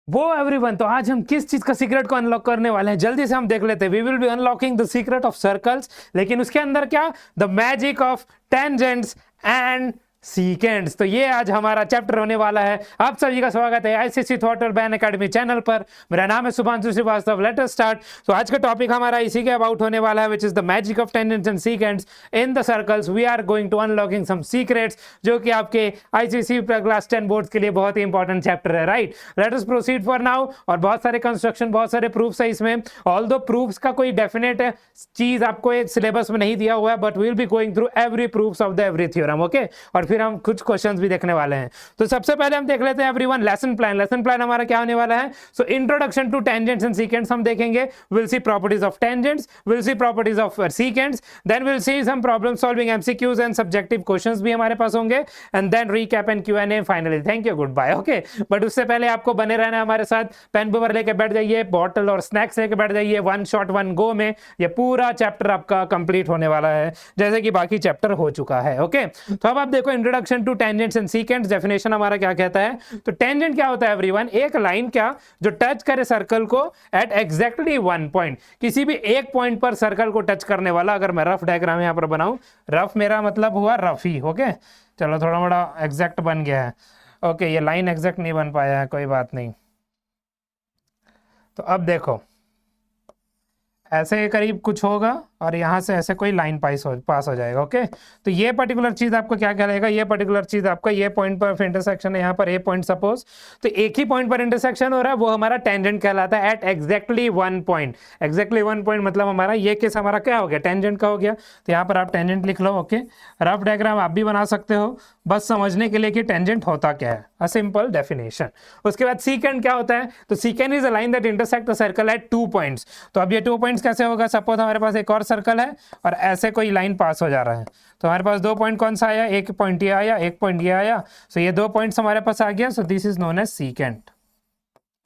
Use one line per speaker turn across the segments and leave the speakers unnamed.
वो एवरीवन, तो आज हम किस चीज का सीक्रेट को अनलॉक करने वाले हैं जल्दी से हम देख लेते हैं। We will be unlocking the secret of circles, लेकिन उसके अंदर क्या, the magic of tangents and secants. तो ये आज हमारा चैप्टर होने वाला है। आप सभी का स्वागत है आईसीएसई थॉट और बैन एकेडमी चैनल पर। मेरा नाम है Shubhanshu Srivastava. Let us start. तो आज का टॉपिक हमारा इसी के अबाउट होने वाला है, which is the magic of tangents and secants in the circles. We are going to unlocking some secrets, जो कि आपके आईसीएसई क्लास 10 बोर्ड्स के लिए बहुत ही इंपॉर्टेंट चैप्टर है, right. Late us proceed for now. और बहुत सारे कंस्ट्रक्शन, बहुत सारे प्रूफ्स है इसमें। ऑल दो प्रूफ्स का कोई डेफिनेट चीज आपको सिलेबस में नहीं दिया हुआ है, but we will be going through every proofs of the every theorem, okay. और फिर हम कुछ क्वेश्चन भी देखने वाले हैं। तो सबसे पहले हम देख लेते हैं everyone lesson plan. Lesson plan हमारा क्या होने वाला है? So introduction to tangents and secants हम देखेंगे। Will see properties of tangents, will see properties of secants, then will see some problem solving MCQs and subjective questions भी हमारे पास होंगे, and then recap and QnA finally. Thank you, good bye, okay. But उससे पहले आपको बने रहना है हमारे साथ। पेन पेपर लेके बैठ जाइए, बॉटल और स्नैक्स लेके बैठ जाइए। वन शॉट वन गो में ये पूरा चैप्टर आपका कंप्लीट होने वाला है, जैसे कि बाकी चैप्टर हो चुका है, ओके। तो अब आप देखो introduction to tangents and seconds. Definition हमारा क्या कहता है? तो टेंजेंट क्या होता है एवरीवन? एक लाइन क्या जो टच करे सर्कल को एट एग्जैक्टली वन पॉइंट, किसी भी एक पॉइंट पर सर्कल को टच करने वाला। अगर मैं रफ डायग्राम यहां पर बनाऊं, रफ मेरा मतलब हुआ रफ ही, ओके। चलो थोड़ा मोड़ा एग्जैक्ट बन गया है, ओके। ये लाइन एग्जैक्ट नहीं बन पाया है, कोई बात नहीं। तो अब देखो ऐसे करीब कुछ होगा और यहाँ से ऐसे कोई लाइन पास हो जाएगा, ओके। तो ये पर्टिकुलर चीज आपको क्या कहलाएगा? ये पर्टिकुलर चीज आपका ये पॉइंट पर इंटरसेक्शन है, यहाँ पर ए पॉइंट सपोज, तो एक ही पॉइंट पर इंटरसेक्शन हो रहा है, वो हमारा टेंजेंट कहलाता है at exactly one point. Exactly one point मतलब हमारा ये केस हमारा क्या हो गया? टेंजेंट का हो गया। तो यहाँ पर आप टेंजेंट लिख लो, ओके। रफ डायग्राम आप भी बना सकते हो, बस समझने के लिए कि टेंजेंट होता क्या है, अ सिंपल डेफिनेशन। उसके बाद सीकेंड क्या होता है? तो सीकेंड is a line that intersect the circle eight 2 points. तो अब ये 2 पॉइंट्स कैसे होगा? सपोज हमारे पास एक और सर्कल है और ऐसे कोई लाइन पास हो जा रहा है, तो हमारे पास 2 पॉइंट कौन सा आया? एक पॉइंट ये आया, एक पॉइंट ये आया। सो ये 2 पॉइंट्स हमारे पास आ गया। So this is known as secant,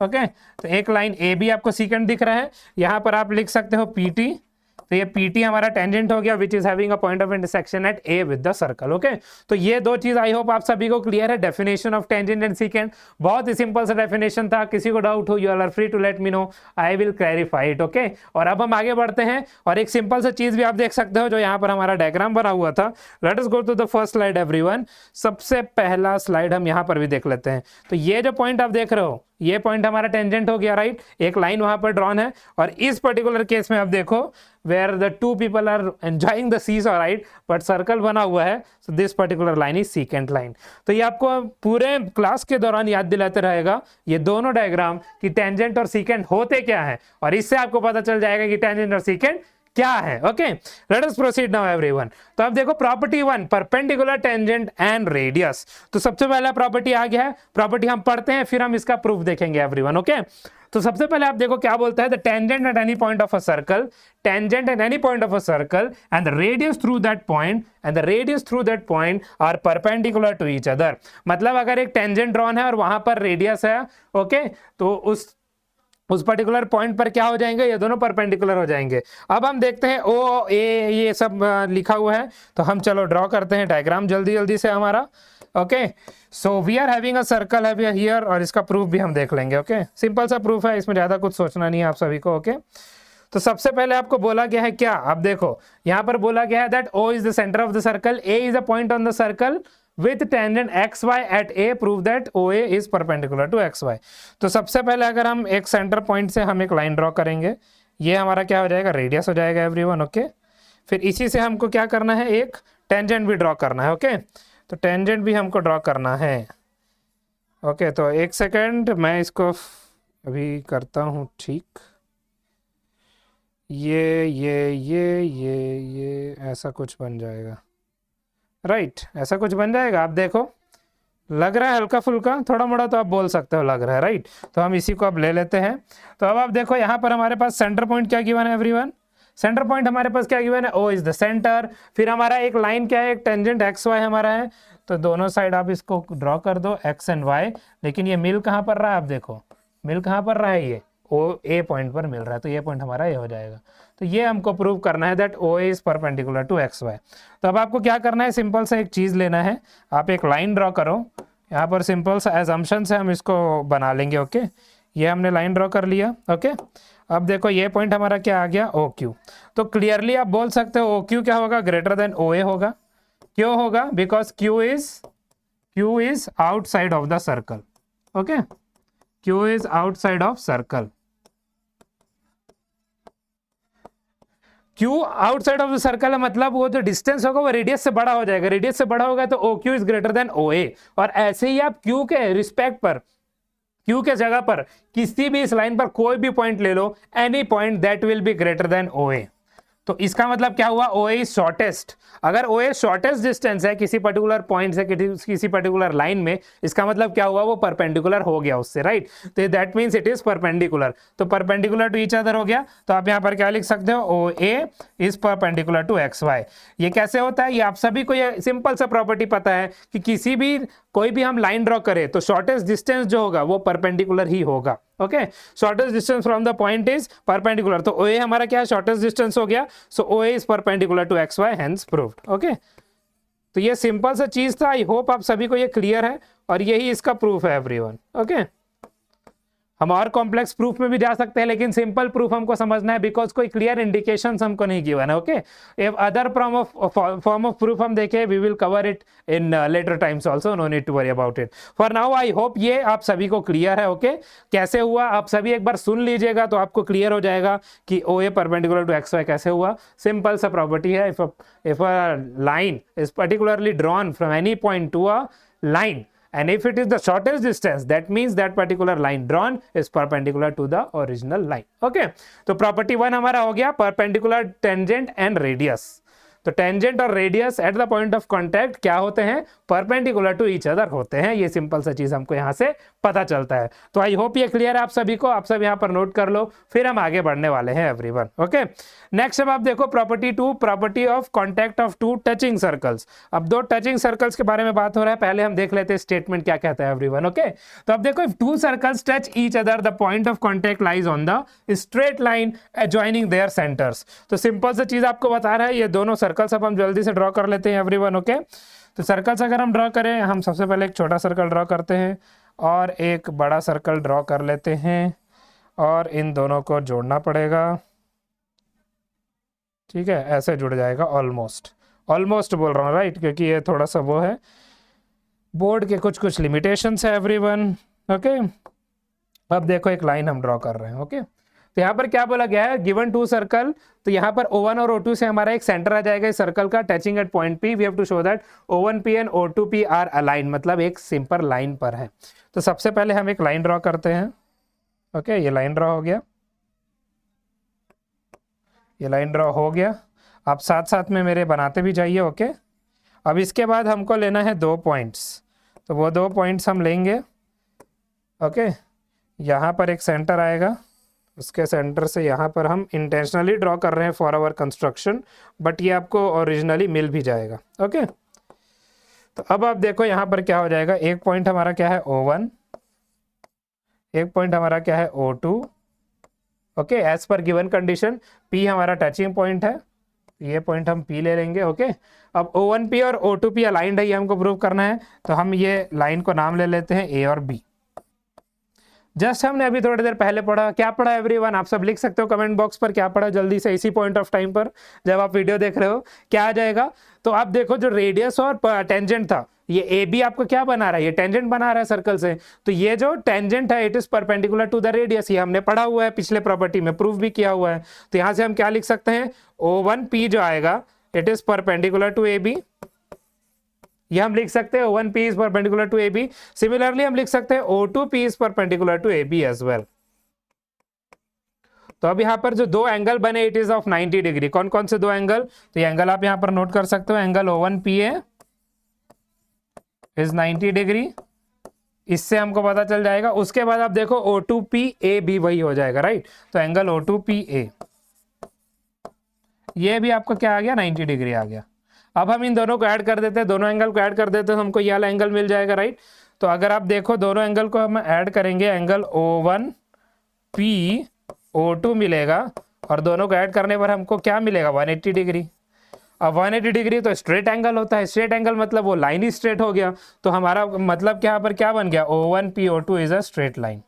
okay. तो एक लाइन ए भी आपको सीकेंड दिख रहा है, यहां पर आप लिख सकते हो पीटी। तो ये पीटी हमारा टेंजेंट हो गया, which is having a point of intersection at A with the circle, okay. तो ये दो चीज आई होप आप सभी को क्लियर है। डेफिनेशन ऑफ टेंजेंट एंड सीकेंड बहुत ही सिंपल सा डेफिनेशन था। किसी को डाउट हो, you are free to let me know, I will clarify it, okay. और अब हम आगे बढ़ते हैं और एक सिंपल सा चीज भी आप देख सकते हो जो यहाँ पर हमारा डायग्राम बना हुआ था। Let us go to the first slide everyone. सबसे पहला स्लाइड हम यहाँ पर भी देख लेते हैं। तो ये जो पॉइंट आप देख रहे हो, ये पॉइंट हमारा टेंजेंट हो गया, राइट। एक लाइन वहां पर ड्रॉन है और इस पर्टिकुलर केस में आप देखो where the 2 people are enjoying the seesaw, right, but circle बना हुआ है। So this particular line is secant line. तो ये आपको पूरे क्लास के दौरान याद दिलाते रहेगा ये दोनों डायग्राम कि टेंजेंट और सीकेंट होते क्या है, और इससे आपको पता चल जाएगा कि टेंजेंट और सीकेंट क्या है, okay. Let us proceed now everyone. तो अब देखो property 1, perpendicular tangent and radius. तो सबसे पहला प्रॉपर्टी आ गया है, प्रॉपर्टी हम पढ़ते हैं फिर हम इसका प्रूफ देखेंगे एवरीवन, ओके। तो सबसे पहले आप देखो क्या बोलता है, the tangent at any point of a circle, tangent at any point of a circle and the radius through that point and the radius through that point are perpendicular to each other. मतलब अगर एक tangent drawn है और वहां पर radius है, okay, तो उस पर्टिकुलर पॉइंट पर क्या हो जाएंगे? ये दोनों परपेंडिकुलर हो जाएंगे। अब हम देखते हैं ओ ए ये सब लिखा हुआ है, तो हम चलो ड्रॉ करते हैं डायग्राम जल्दी जल्दी से हमारा, okay. So we are having a circle है हियर, और इसका प्रूफ भी हम देख लेंगे, ओके। सिंपल सा प्रूफ है, इसमें ज्यादा कुछ सोचना नहीं है आप सभी को, ओके। तो सबसे पहले आपको बोला गया है क्या? अब देखो यहां पर बोला गया है that O is the centre of the circle, A is a point on the circle with tangent xy at a, prove that OA is perpendicular to xy। तो सबसे पहले अगर हम एक सेंटर पॉइंट से हम एक लाइन ड्रॉ करेंगे, ये हमारा क्या हो जाएगा? रेडियस हो जाएगा एवरीवन, ओके। फिर इसी से हमको क्या करना है? एक टेंजेंट भी ड्रॉ करना है, ओके। तो टेंजेंट भी हमको ड्रॉ करना है, ओके। तो एक सेकेंड मैं इसको अभी करता हूँ ठीक। ये ऐसा कुछ बन जाएगा, राइट, ऐसा कुछ बन जाएगा। आप देखो लग रहा है हल्का फुल्का, थोड़ा मोड़ा तो आप बोल सकते हो लग रहा है, राइट। तो हम इसी को अब ले लेते हैं। तो अब आप देखो यहाँ पर हमारे पास सेंटर पॉइंट क्या गिवन है एवरीवन? सेंटर पॉइंट हमारे पास क्या गिवन है? O is the centre. फिर हमारा एक लाइन क्या है? एक टेंजेंट एक्स वाई हमारा है। तो दोनों साइड आप इसको ड्रॉ कर दो एक्स एंड वाई, लेकिन ये मिल कहाँ पर रहा है? आप देखो मिल कहाँ पर रहा है? ये ओ ए पॉइंट पर मिल रहा है, तो ये पॉइंट हमारा ये हो जाएगा। तो ये हमको प्रूव करना है that O is perpendicular to X Y. तो अब आपको क्या करना है? सिंपल सा एक चीज लेना है, आप एक लाइन ड्रॉ करो यहाँ पर। सिंपल सा एजम्पशन से हम इसको बना लेंगे, ओके। ये हमने लाइन ड्रॉ कर लिया। ओके, अब देखो ये पॉइंट हमारा क्या आ गया, ओ क्यू। तो क्लियरली आप बोल सकते हो ओ क्यू क्या होगा, ग्रेटर देन ओ ए होगा। क्यों होगा, because Q is outside of the circle. Okay, Q is outside of circle. Q outside of the circle है, मतलब वो जो डिस्टेंस होगा वो रेडियस से बड़ा हो जाएगा, रेडियस से बड़ा होगा तो O Q is greater than O A. और ऐसे ही आप क्यू के रिस्पेक्ट पर, क्यू के जगह पर किसी भी इस लाइन पर कोई भी पॉइंट ले लो, any point that will be greater than O A. तो इसका मतलब क्या हुआ, ओ ए इज शॉर्टेस्ट। अगर ओ ए शॉर्टेस्ट डिस्टेंस है किसी पर्टिकुलर पॉइंट से किसी पर्टिकुलर लाइन में, इसका मतलब क्या हुआ, वो परपेंडिकुलर हो गया उससे, राइट। तो that means it is perpendicular. तो परपेंडिकुलर टू ईच अदर हो गया। तो आप यहाँ पर क्या लिख सकते हो, O A is perpendicular to X Y. ये कैसे होता है, ये आप सभी को ये सिंपल सा प्रॉपर्टी पता है कि किसी भी कोई भी हम लाइन ड्रॉ करें तो शॉर्टेस्ट डिस्टेंस जो होगा वो परपेंडिकुलर ही होगा। Okay, shortest distance from the point is perpendicular. तो ओ ए हमारा क्या है, शॉर्टेस्ट डिस्टेंस हो गया। So O A is perpendicular to X Y, hence proved. Okay, तो ये सिंपल सा चीज था। आई होप आप सभी को ये क्लियर है और यही इसका प्रूफ है एवरीवन। ओके, हम और कॉम्प्लेक्स प्रूफ में भी जा सकते हैं, लेकिन सिंपल प्रूफ हमको समझना है बिकॉज कोई क्लियर इंडिकेशंस हमको नहीं गिवन है। Okay, if other form of proof हम देखें, we will cover it in later times also, no need to worry about it. For now I hope ये आप सभी को क्लियर है। ओके, कैसे हुआ आप सभी एक बार सुन लीजिएगा तो आपको क्लियर हो जाएगा कि O A perpendicular to X Y कैसे हुआ। सिंपल सा प्रॉपर्टी है, if a line is particularly drawn from any point to a line, and if it is the shortest distance, that means that particular line drawn is perpendicular to the original line. Okay, तो property 1 हमारा हो गया perpendicular, tangent and radius। तो tangent और radius at the point of contact क्या होते हैं, perpendicular to each other होते हैं। ये सिंपल सा चीज हमको यहाँ से पता चलता है। तो आई होप ये क्लियर है आप सभी को। आप सब यहाँ पर नोट कर लो, फिर हम आगे बढ़ने वाले हैं एवरीवन। ओके, नेक्स्ट अब आप देखो property 2, property of contact of two touching circles. अब दो टचिंग सर्कल्स के बारे में बात हो रहा है, पहले हम देख लेते हैं स्टेटमेंट क्या कहता है एवरीवन। ओके, तो अब देखो, if two circles touch each other the point of contact lies on the straight line adjoining there centres. तो सिंपल सा चीज आपको बता रहा है, ये दोनों सर्कल्स अब हम जल्दी से ड्रॉ कर लेते हैं एवरीवन। ओके, तो सर्कल्स अगर हम ड्रॉ करें, हम सबसे पहले एक छोटा सर्कल ड्रॉ करते हैं और एक बड़ा सर्कल ड्रॉ कर लेते हैं और इन दोनों को जोड़ना पड़ेगा। ठीक है, ऐसे जुड़ जाएगा ऑलमोस्ट, ऑलमोस्ट बोल रहा हूँ राइट, क्योंकि ये थोड़ा सा वो है, बोर्ड के कुछ कुछ लिमिटेशंस है एवरीवन। ओके, अब देखो एक लाइन हम ड्रॉ कर रहे हैं। ओके, तो यहाँ पर क्या बोला गया है, गिवन टू सर्कल, तो यहाँ पर O1 और O2 से हमारा एक सेंटर आ जाएगा इस सर्कल का, touching at point P, we have to show that O1P and O2P are align, मतलब एक सिंपल लाइन पर है। तो सबसे पहले हम एक लाइन ड्रॉ करते हैं। ओके, ये लाइन ड्रॉ हो गया, ये लाइन ड्रॉ हो गया। आप साथ साथ में मेरे बनाते भी जाइए। ओके, अब इसके बाद हमको लेना है 2 पॉइंट्स, तो वो 2 पॉइंट्स हम लेंगे। ओके, यहाँ पर एक सेंटर आएगा, उसके सेंटर से यहाँ पर हम इंटेंशनली ड्रॉ कर रहे हैं फॉर आवर कंस्ट्रक्शन, बट ये आपको ओरिजिनली मिल भी जाएगा। ओके, तो अब आप देखो यहाँ पर क्या हो जाएगा, एक पॉइंट हमारा क्या है O1, एक पॉइंट हमारा क्या है O2। ओके, एज पर गिवन कंडीशन P हमारा टचिंग पॉइंट है, ये पॉइंट हम P ले लेंगे। ओके, अब O1P और O2P अलाइंड है, ये हमको प्रूव करना है, तो हम ये लाइन को नाम ले लेते हैं A और B। जस्ट हमने अभी थोड़ी देर पहले पढ़ा, क्या पढ़ा एवरीवन, आप सब लिख सकते हो कमेंट बॉक्स पर क्या पढ़ा जल्दी से, इसी पॉइंट ऑफ टाइम पर जब आप वीडियो देख रहे हो क्या आ जाएगा। तो आप देखो, जो रेडियस और टेंजेंट था, ये ए बी आपको क्या बना रहा है, ये टेंजेंट बना रहा है सर्कल से। तो ये जो टेंजेंट है it is perpendicular to the radius, ये हमने पढ़ा हुआ है पिछले प्रॉपर्टी में, प्रूफ भी किया हुआ है। तो यहाँ से हम क्या लिख सकते हैं, O1P जो आएगा it is perpendicular to A B, ये हम लिख सकते हैं O1P is perpendicular to AB। Similarly हम लिख सकते हैं O2P is perpendicular to AB as well। तो अब यहाँ पर जो दो एंगल बने इट इज ऑफ 90 डिग्री। कौन कौन से दो एंगल, तो ये एंगल आप यहाँ पर नोट कर सकते हो, एंगल O1PA इज 90 डिग्री, इससे हमको पता चल जाएगा। उसके बाद आप देखो O2PA भी वही हो जाएगा राइट, तो एंगल O2PA ये भी आपको क्या आ गया, 90 डिग्री आ गया। अब हम इन दोनों को ऐड कर देते हैं, दोनों एंगल को ऐड कर देते हैं, हमको ये वाला एंगल मिल जाएगा राइट। तो अगर आप देखो दोनों एंगल को हम ऐड करेंगे, एंगल O1P O2 मिलेगा, और दोनों को ऐड करने पर हमको क्या मिलेगा, 180 डिग्री। अब 180 डिग्री तो स्ट्रेट एंगल होता है, स्ट्रेट एंगल मतलब वो लाइन ही स्ट्रेट हो गया। तो हमारा मतलब क्या पर क्या बन गया, O1P O2 is a straight line.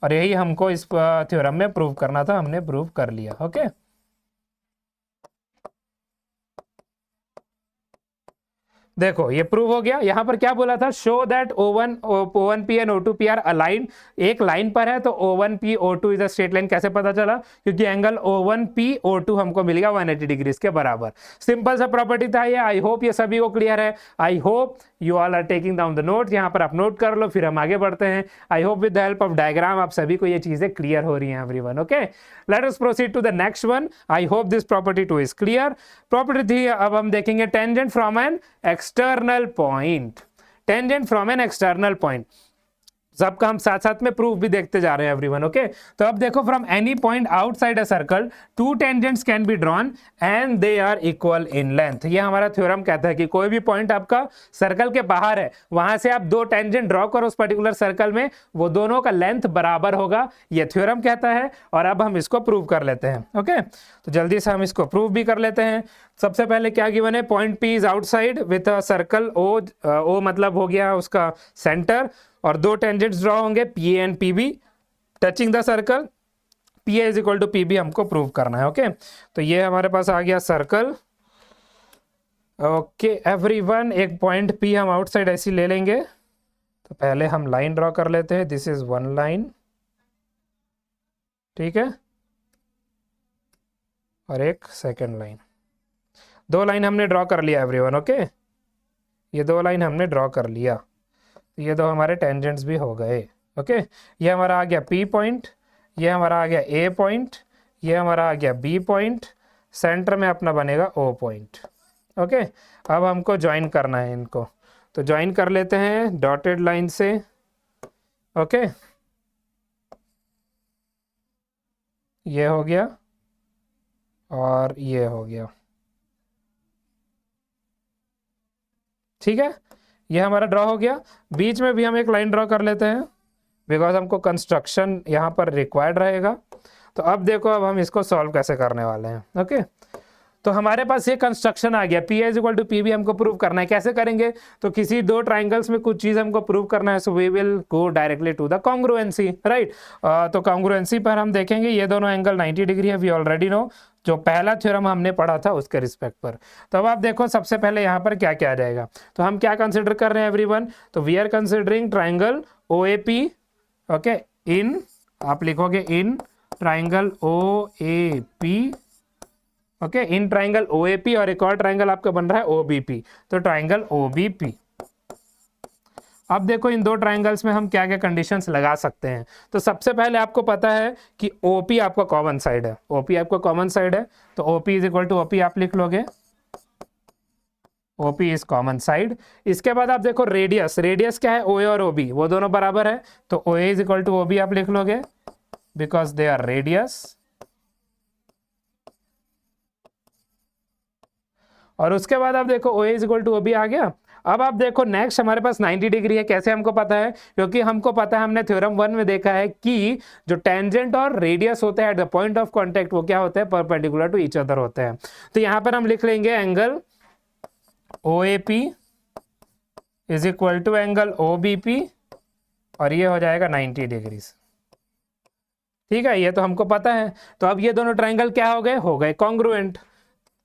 और यही हमको इस थ्योरम में प्रूव करना था, हमने प्रूव कर लिया। ओके, देखो ये प्रूव हो गया। यहां पर क्या बोला था, show that O1P and O2P are aligned, एक लाइन पर है, तो O1P O2 is a straight line. कैसे पता चला, क्योंकि एंगल O1P O2 हमको मिल गया 180 डिग्री के बराबर। सिंपल सा प्रॉपर्टी था ये। आई होप ये सभी को क्लियर है। I hope you all are taking down the note. यहाँ पर आप नोट कर लो, फिर हम आगे बढ़ते हैं। I hope with the help of diagram आप सभी को ये चीजें क्लियर हो रही हैं everyone. Okay, let us proceed to the next one. I hope this property 2 is clear. Property 3 अब हम देखेंगे, tangent from an external point. Tangent from an external point, सबका हम साथ साथ में प्रूफ भी देखते जा रहे हैं एवरीवन। ओके, तो अब देखो, from any point outside a circle two tangents can be drawn and they are equal in length. ये हमारा थ्योरम कहता है कि कोई भी पॉइंट आपका सर्कल के बाहर है, वहां से आप दो टेंजेंट ड्रॉ करो उस पर्टिकुलर सर्कल में, वो दोनों का लेंथ बराबर होगा, ये थ्योरम कहता है। और अब हम इसको प्रूव कर लेते हैं। ओके, तो जल्दी से हम इसको प्रूव भी कर लेते हैं। सबसे पहले क्या गिवन है, point P is outside with a circle O मतलब हो गया उसका सेंटर, और दो टेंजेंट्स ड्रॉ होंगे PA and PB touching the circle. PA is equal to PB हमको प्रूव करना है। ओके, तो ये हमारे पास आ गया सर्कल। ओके एवरीवन, एक पॉइंट P हम आउटसाइड ऐसी ले लेंगे। तो पहले हम लाइन ड्रॉ कर लेते हैं। दिस इज वन लाइन, ठीक है, और एक सेकेंड लाइन। दो लाइन हमने ड्रॉ कर लिया एवरीवन। ओके, ये दो लाइन हमने ड्रॉ कर लिया, ये दो हमारे टेंजेंट्स भी हो गए। ओके, ये हमारा आ गया P पॉइंट, ये हमारा आ गया A पॉइंट, ये हमारा आ गया B पॉइंट, सेंटर में अपना बनेगा O पॉइंट। ओके, अब हमको ज्वाइन करना है इनको, तो ज्वाइन कर लेते हैं डॉटेड लाइन से। ओके, ये हो गया और ये हो गया, ठीक है, ये हमारा ड्रॉ हो गया। बीच में भी हम एक लाइन ड्रॉ कर लेते हैं, बिकॉज हमको कंस्ट्रक्शन यहाँ पर रिक्वायर्ड रहेगा। तो अब देखो, अब हम इसको सॉल्व कैसे करने वाले हैं। ओके, तो हमारे पास ये कंस्ट्रक्शन आ गया, P is equal to PB हमको प्रूव करना है। कैसे करेंगे, तो किसी दो ट्राइंगल्स में कुछ चीज हमको प्रूव करना है, so we will go directly to the congruency, right. तो कॉन्ग्रुएंसी पर हम देखेंगे, ये दोनों एंगल 90 डिग्री है, वी ऑलरेडी नो, जो पहला थ्योरम हमने पढ़ा था उसके रिस्पेक्ट पर। तो अब आप देखो, सबसे पहले यहाँ पर क्या क्या आ जाएगा। तो हम क्या कंसिडर कर रहे हैं एवरीवन, तो we are considering triangle OAP। Okay, in, आप लिखोगे in triangle OAP। Okay, in triangle OAP, और एक और ट्राइंगल आपका बन रहा है OBP, तो ट्राइंगल OBP। अब देखो, इन दो ट्राइंगल्स में हम क्या क्या कंडीशंस लगा सकते हैं। तो सबसे पहले आपको पता है कि OP आपका कॉमन साइड है, OP आपका कॉमन साइड है, तो OP is equal to OP आप लिख लोगे, OP इज कॉमन साइड। इसके बाद आप देखो रेडियस, रेडियस क्या है, OA और OB वो दोनों बराबर है, तो OA is equal to OB आप लिख लोगे, बिकॉज दे आर रेडियस। और उसके बाद आप देखो OA is equal to OB आ गया। अब आप देखो नेक्स्ट हमारे पास 90 डिग्री है। कैसे हमको पता है, क्योंकि हमको पता है, हमने थ्योरम 1 में देखा है कि जो टेंजेंट और रेडियस होते हैं eight the point of contact, वो क्या होते हैं, परपेंडिकुलर टू ईच अदर होते हैं। तो यहां पर हम लिख लेंगे angle OAP is equal to angle OBP, और ये हो जाएगा 90 डिग्री, ठीक है, ये तो हमको पता है। तो अब ये दोनों ट्राइंगल क्या हो गए कॉन्ग्रुएंट।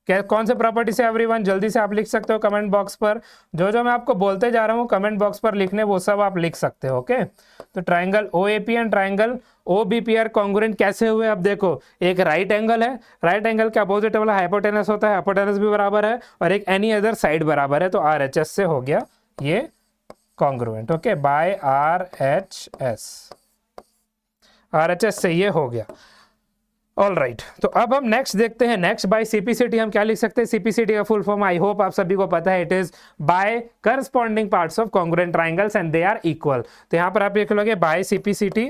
क्या, कौन से प्रॉपर्टी से एवरीवन, जल्दी से आप लिख सकते हो कमेंट बॉक्स पर। जो जो मैं आपको बोलते जा रहा हूँ कमेंट बॉक्स पर लिखने, वो सब आप लिख सकते हो। ओके, तो triangle OAP and triangle OBP are congruent कैसे हुए। अब देखो, एक राइट एंगल है, राइट एंगल के अपोजिट वाला हाइपोटेनस होता है, हाइपोटेनस भी बराबर है, और एक एनी अदर साइड बराबर है, तो RHS से हो गया ये कॉन्ग्रुएंट। ओके, बाय RHS से ये हो गया। ऑल राइट, तो अब हम नेक्स्ट देखते हैं। नेक्स्ट बाय CPCT हम क्या लिख सकते हैं, CPCT का फुल फॉर्म आई होप आप सभी को पता है, it is by corresponding parts of congruent triangles and they are equal. तो यहां पर आप लिख लोगे बाय CPCT,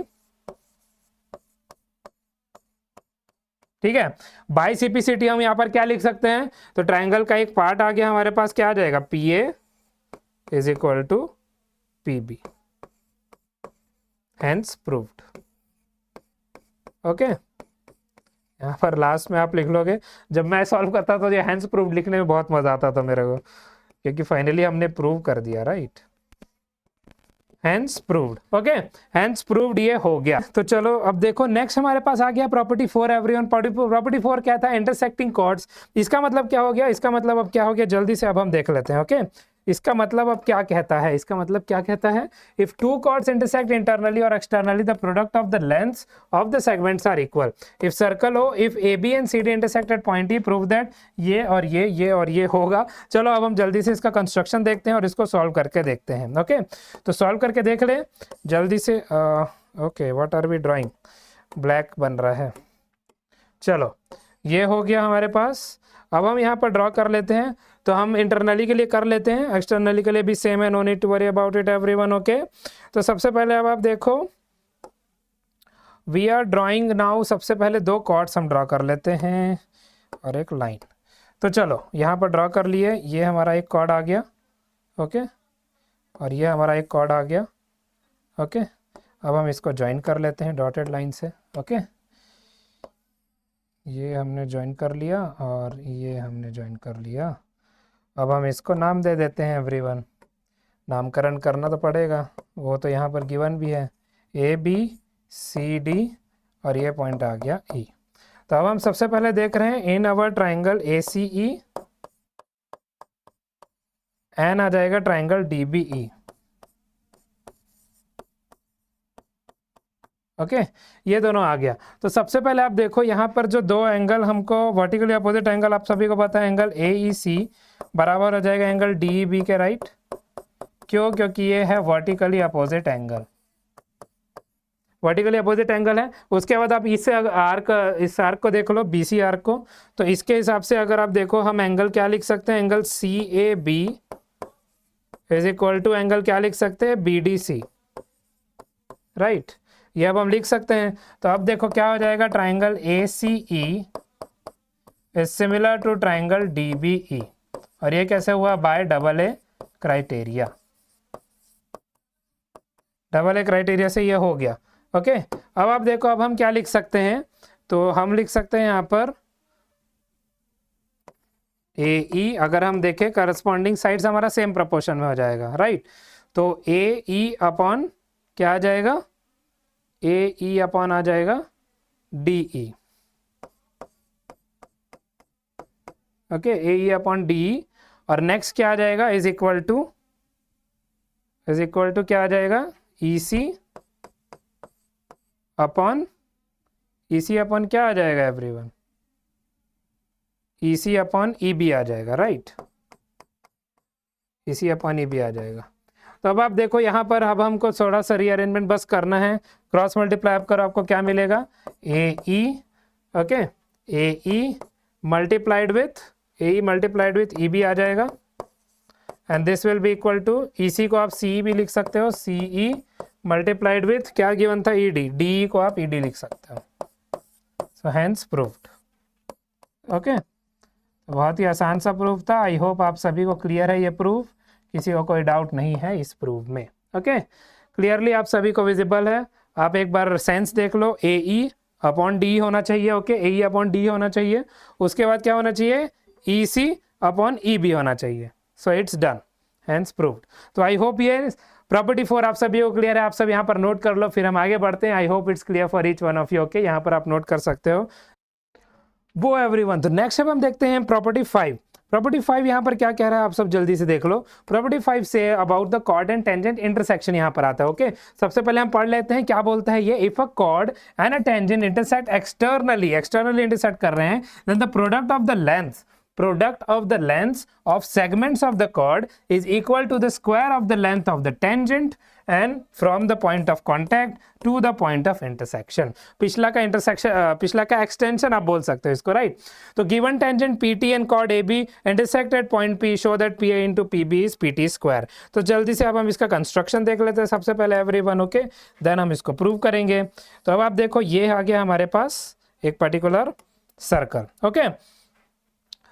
ठीक है। बाय CPCT हम यहां पर क्या लिख सकते हैं, तो ट्राइंगल का एक पार्ट आ गया हमारे पास, क्या आ जाएगा, PA is equal to PB, hence proved. Okay, यहाँ पर लास्ट में आप लिख लोगे, जब मैं सॉल्व करता तो ये हेंस प्रूव लिखने में बहुत मजा आता था मेरे को, क्योंकि फाइनली हमने प्रूव कर दिया, right. Hence proved, okay, hence proved ये हो गया। तो चलो अब देखो नेक्स्ट हमारे पास आ गया प्रॉपर्टी 4 एवरीवन। प्रॉपर्टी 4 क्या था? Intersecting chords. इसका मतलब क्या हो गया? इसका मतलब अब क्या हो गया, जल्दी से अब हम देख लेते हैं, ओके। इसका मतलब अब क्या कहता है? इसका मतलब क्या कहता है? If two chords intersect internally और externally the product of the lengths of the segments are equal. If circle हो, if A B and C D intersect at point E, prove that ये और ये और ये होगा। चलो अब हम जल्दी से इसका कंस्ट्रक्शन देखते हैं और इसको सॉल्व करके देखते हैं, ओके। तो सॉल्व करके देख ले जल्दी से। Okay, what are we drawing? Black बन रहा है। चलो ये हो गया हमारे पास। अब हम यहाँ पर ड्रॉ कर लेते हैं। तो हम इंटरनली के लिए कर लेते हैं, एक्सटर्नली के लिए भी सेम है, no need to worry about it everyone, okay. तो सबसे पहले अब आप देखो, वी आर ड्राइंग नाउ। सबसे पहले दो कॉर्ड्स हम ड्रॉ कर लेते हैं और एक लाइन। तो चलो यहाँ पर ड्रॉ कर लिए। ये हमारा एक कॉर्ड आ गया, ओके, और ये हमारा एक कॉर्ड आ गया, ओके। अब हम इसको ज्वाइन कर लेते हैं डॉटेड लाइन से, ओके। ये हमने ज्वाइन कर लिया और ये हमने ज्वाइन कर लिया। अब हम इसको नाम दे देते हैं एवरीवन। नामकरण करना तो पड़ेगा, वो तो यहाँ पर गिवन भी है, ए बी सी डी और ये पॉइंट आ गया ई। तो अब हम सबसे पहले देख रहे हैं इन अवर triangle A C E N आ जाएगा triangle D B E, okay. ये दोनों आ गया। तो सबसे पहले आप देखो यहाँ पर जो दो एंगल हमको वर्टिकली अपोजिट एंगल, आप सभी को पता है, एंगल ए ई सी बराबर हो जाएगा एंगल डी ई बी के, राइट। क्यों? क्योंकि ये है vertically opposite angle, vertically opposite angle है। उसके बाद आप इससे आर्क, इस आर्क को देख लो, बी सी आर्क को। तो इसके हिसाब से अगर आप देखो, हम एंगल क्या लिख सकते हैं? Angle C A B is equal to angle क्या लिख सकते हैं? B D C, right. ये अब हम लिख सकते हैं। तो अब देखो क्या हो जाएगा, triangle A C E is similar to triangle D B E. और ये कैसे हुआ? By double A criteria. Double A criteria से ये हो गया, ओके। अब आप देखो, अब हम क्या लिख सकते हैं? तो हम लिख सकते हैं यहाँ पर ए ई, अगर हम देखें करस्पॉन्डिंग साइड्स हमारा सेम प्रोपोर्शन में हो जाएगा, राइट। तो ए ई अपॉन क्या आ जाएगा? ए ई अपॉन आ जाएगा D E, okay, A E upon D E. और नेक्स्ट क्या आ जाएगा? इज इक्वल टू क्या आ जाएगा? ई सी अपॉन क्या आ जाएगा एवरीवन? ई सी अपॉन ई बी आ जाएगा, राइट। ई सी अपॉन ई बी आ जाएगा। तो अब आप देखो यहाँ पर, अब हमको थोड़ा सा रीअरेंजमेंट बस करना है। क्रॉस मल्टीप्लाई आप करो, आपको क्या मिलेगा? A E, okay, A E multiplied with E B आ जाएगा। And this will be equal to, E C को आप सी ई भी लिख सकते हो, सी ई मल्टीप्लाइड विथ क्या गिवन था? ई डी, डी ई को आप ई डी लिख सकते हो। So hence proved, okay. बहुत ही आसान सा प्रूफ था। आई होप आप सभी को क्लियर है ये प्रूफ, किसी को कोई डाउट नहीं है इस प्रूफ में, ओके। क्लियरली आप सभी को विजिबल है। आप एक बार सेंस देख लो, ए ई अपॉन डी होना चाहिए, okay, A E upon D होना चाहिए। उसके बाद क्या होना चाहिए? ई सी अपॉन ई बी होना चाहिए। So it's done, hence proved. तो आई होप ये प्रॉपर्टी 4 आप सभी को क्लियर है। आप सब यहाँ पर नोट कर लो, फिर हम आगे बढ़ते हैं। I hope it's clear for each one of you, okay. यहाँ पर आप नोट कर सकते हो वो एवरीवन। तो नेक्स्ट अब हम देखते हैं प्रॉपर्टी 5। प्रॉपर्टी 5 यहाँ पर क्या कह रहा है, आप सब जल्दी से देख लो। प्रॉपर्टी 5 से about the chord and tangent intersection यहाँ पर आता है, ओके। सबसे पहले हम पढ़ लेते हैं क्या बोलता है ये। If a chord and a tangent intersect externally intersect कर रहे हैं, then the product of the lengths of segments of the chord is equal to the square of the length of the tangent and from the point of contact to the point of intersection। पिछला का extension आप बोल सकते हो इसको, right. तो given tangent P T and chord A B intersect at point P, show that P A into P B is P T square. तो जल्दी से अब हम इसका कंस्ट्रक्शन देख लेते हैं सबसे पहले एवरीवन, ओके। देन हम इसको प्रूव करेंगे। तो अब आप देखो, ये आ गया हमारे पास एक particular circle, okay.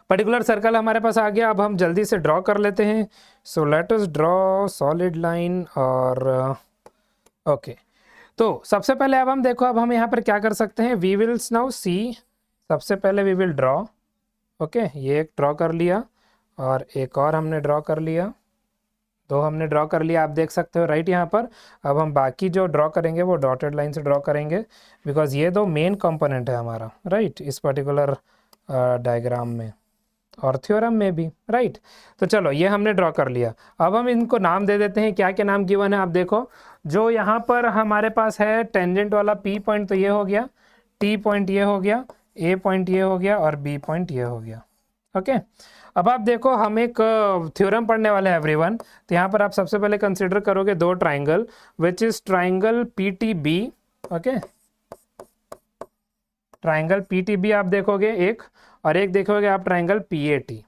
Particular circle हमारे पास आ गया। अब हम जल्दी से ड्रॉ कर लेते हैं। So let us draw solid line और ओके। तो सबसे पहले अब हम देखो, अब हम यहाँ पर क्या कर सकते हैं? वी विल नाउ सी, सबसे पहले वी विल ड्रॉ, ओके। ये एक ड्रॉ कर लिया और एक और हमने ड्रॉ कर लिया, दो हमने ड्रॉ कर लिया, आप देख सकते हो राइट यहाँ पर। अब हम बाकी जो ड्रॉ करेंगे वो डॉटेड लाइन से ड्रॉ करेंगे, बिकॉज ये दो मेन कंपोनेंट है हमारा राइट इस पर्टिकुलर डायग्राम में और थ्योरम में भी राइट। तो चलो ये हमने ड्रॉ कर लिया। अब हम इनको नाम दे देते हैं। क्या क्या नाम गिवन है आप देखो। जो यहाँ पर हमारे पास है टेंजेंट वाला पी पॉइंट, तो ये हो गया, टी पॉइंट ये हो गया, ए पॉइंट ये हो गया और बी पॉइंट ये हो गया। ओके अब आप देखो हम एक थ्योरम पढ़ने वाले हैं एवरीवन। तो यहाँ पर आप सबसे पहले कंसिडर करोगे दो triangle which is triangle P T B. Okay triangle P T B आप देखोगे एक, और एक देखोगे आप ट्राइंगल पी ए टी।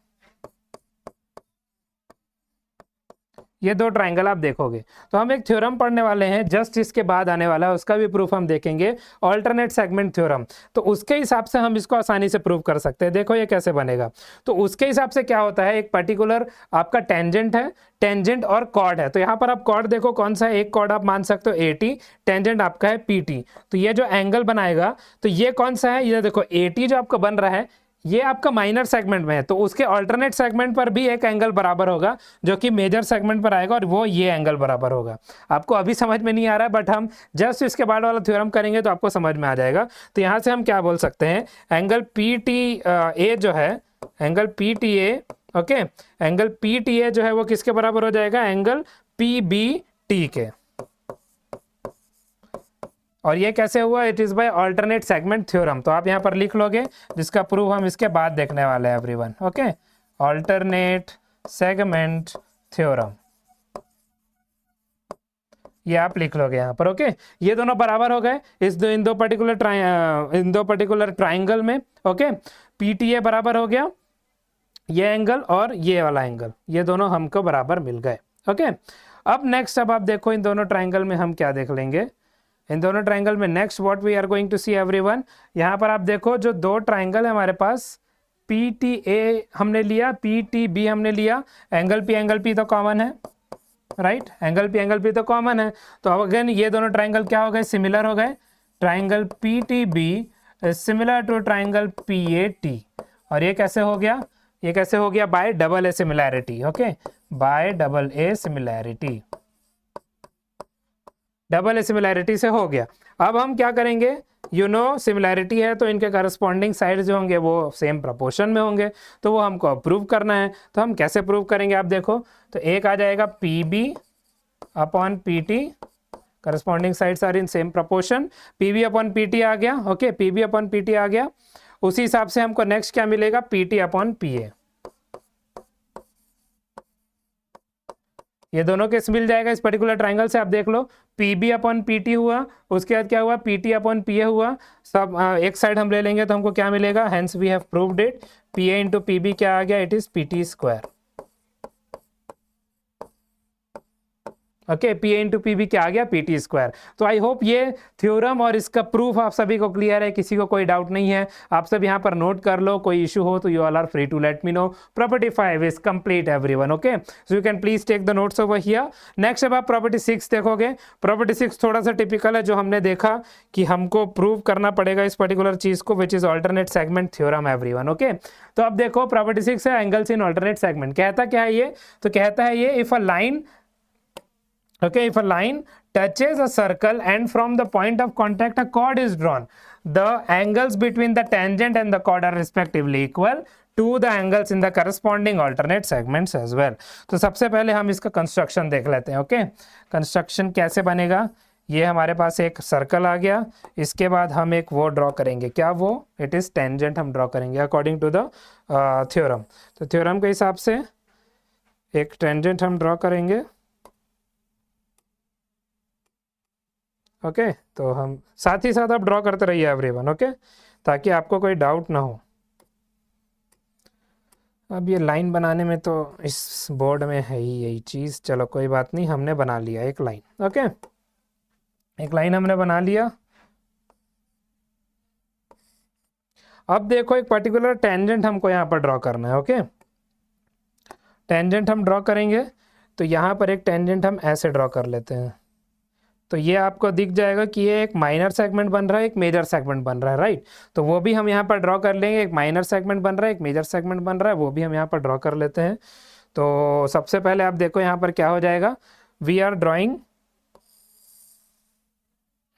ये दो ट्राइंगल आप देखोगे। तो हम एक थ्योरम पढ़ने वाले हैं जस्ट इसके बाद आने वाला है, उसका भी प्रूफ हम देखेंगे, ऑल्टरनेट सेगमेंट थ्योरम। तो उसके हिसाब से हम इसको आसानी से प्रूव कर सकते हैं। देखो ये कैसे बनेगा। तो उसके हिसाब से क्या होता है, एक पर्टिकुलर आपका टेंजेंट है, टेंजेंट और कॉर्ड है। तो यहाँ पर आप कॉर्ड देखो कौन सा है, एक कॉर्ड आप मान सकते हो एटी, टेंजेंट आपका है पीटी। तो ये जो एंगल बनाएगा तो ये कौन सा है, ये देखो एटी जो आपका बन रहा है ये आपका माइनर सेगमेंट में है, तो उसके अल्टरनेट सेगमेंट पर भी एक एंगल बराबर होगा जो कि मेजर सेगमेंट पर आएगा और वो ये एंगल बराबर होगा। आपको अभी समझ में नहीं आ रहा है बट हम जस्ट इसके बाद वाला थ्योरम करेंगे तो आपको समझ में आ जाएगा। तो यहाँ से हम क्या बोल सकते हैं, एंगल पी टी ए जो है, angle P T A, okay angle P T A जो है वो किसके बराबर हो जाएगा, एंगल पी बी टी के। और ये कैसे हुआ, it is bye alternate segment theorem. तो आप यहाँ पर लिख लोगे, जिसका प्रूफ हम इसके बाद देखने वाले हैं everyone. Okay alternate segment theorem ये आप लिख लोगे यहाँ पर। ओके ये दोनों बराबर हो गए इन दो पर्टिकुलर ट्राइंगल में। ओके पीटीए बराबर हो गया ये एंगल और ये वाला एंगल, ये दोनों हमको बराबर मिल गए। ओके अब नेक्स्ट अब आप देखो इन दोनों ट्राइंगल में हम क्या देख लेंगे। इन दोनों ट्राइंगल में next what we are going to see everyone, यहाँ पर आप देखो जो दो ट्राइंगल है हमारे पास, पी टी ए हमने लिया, पी टी बी हमने लिया, एंगल पी तो कॉमन है राइट, एंगल पी तो कॉमन है। तो अब अगेन ये दोनों ट्राइंगल क्या हो गए, सिमिलर हो गए। Triangle P T B similar to triangle P A T. और ये कैसे हो गया, ये कैसे हो गया, by double A similarity. Okay by double A similarity, double A similarity से हो गया। अब हम क्या करेंगे, सिमिलैरिटी है तो इनके करस्पॉन्डिंग साइड जो होंगे वो सेम प्रपोर्शन में होंगे, तो वो हमको प्रूव करना है। तो हम कैसे प्रूव करेंगे आप देखो, तो एक आ जाएगा P B upon P T, corresponding sides are in same proportion, P B upon P T आ गया। Okay P B upon P T आ गया। उसी हिसाब से हमको नेक्स्ट क्या मिलेगा, P T upon P A. ये दोनों केस मिल जाएगा इस पर्टिकुलर ट्राइंगल से। आप देख लो P B upon P T हुआ, उसके बाद क्या हुआ, P T upon P A हुआ। सब एक साइड हम ले लेंगे तो हमको क्या मिलेगा, hence we have proved it, P A into P B क्या आ गया, it is P T square. Okay P A into P B क्या आ गया, पी टी स्क्वायर। तो आई होप ये थ्योरम और इसका प्रूफ आप सभी को क्लियर है, किसी को कोई डाउट नहीं है। आप सब यहाँ पर नोट कर लो, कोई इशू हो तो you all are free to let me know. Property 5 is complete everyone. Okay so you can please take the notes over here. Next अब आप प्रॉपर्टी 6 देखोगे। प्रॉपर्टी 6 थोड़ा सा टिपिकल है, जो हमने देखा कि हमको प्रूव करना पड़ेगा इस पर्टिकुलर चीज को, which is alternate segment theorem everyone. Okay तो अब देखो प्रॉपर्टी 6 है एंगल्स इन ऑल्टरनेट सेगमेंट। कहता क्या है ये, तो कहता है ये if a line, okay, if a line touches a circle and from the point of contact a chord is drawn, the angles between the tangent and the chord are respectively equal to the angles in the corresponding alternate segments as well. तो सबसे पहले हम इसका construction देख लेते हैं। Okay construction कैसे बनेगा, ये हमारे पास एक सर्कल आ गया, इसके बाद हम एक वो ड्रॉ करेंगे, क्या वो, इट इज टेंजेंट हम ड्रॉ करेंगे अकॉर्डिंग टू द थ्योरम। तो थ्योरम के हिसाब से एक टेंजेंट हम ड्रॉ करेंगे। ओके तो हम साथ ही साथ आप ड्रॉ करते रहिए एवरीवन। ओके ताकि आपको कोई डाउट ना हो। अब ये लाइन बनाने में तो इस बोर्ड में है ही यही चीज़, चलो कोई बात नहीं, हमने बना लिया एक लाइन। ओके एक लाइन हमने बना लिया। अब देखो एक पर्टिकुलर टेंजेंट हमको यहाँ पर ड्रॉ करना है। ओके टेंजेंट हम ड्रॉ करेंगे, तो यहाँ पर एक टेंजेंट हम ऐसे ड्रॉ कर लेते हैं। तो ये आपको दिख जाएगा कि ये एक माइनर सेगमेंट बन रहा है, एक मेजर सेगमेंट बन रहा है राइट। तो वो भी हम यहाँ पर ड्रॉ कर लेंगे, एक माइनर सेगमेंट बन रहा है, एक मेजर सेगमेंट बन रहा है, वो भी हम यहाँ पर ड्रॉ कर लेते हैं। तो सबसे पहले आप देखो यहाँ पर क्या हो जाएगा, वी आर ड्राइंग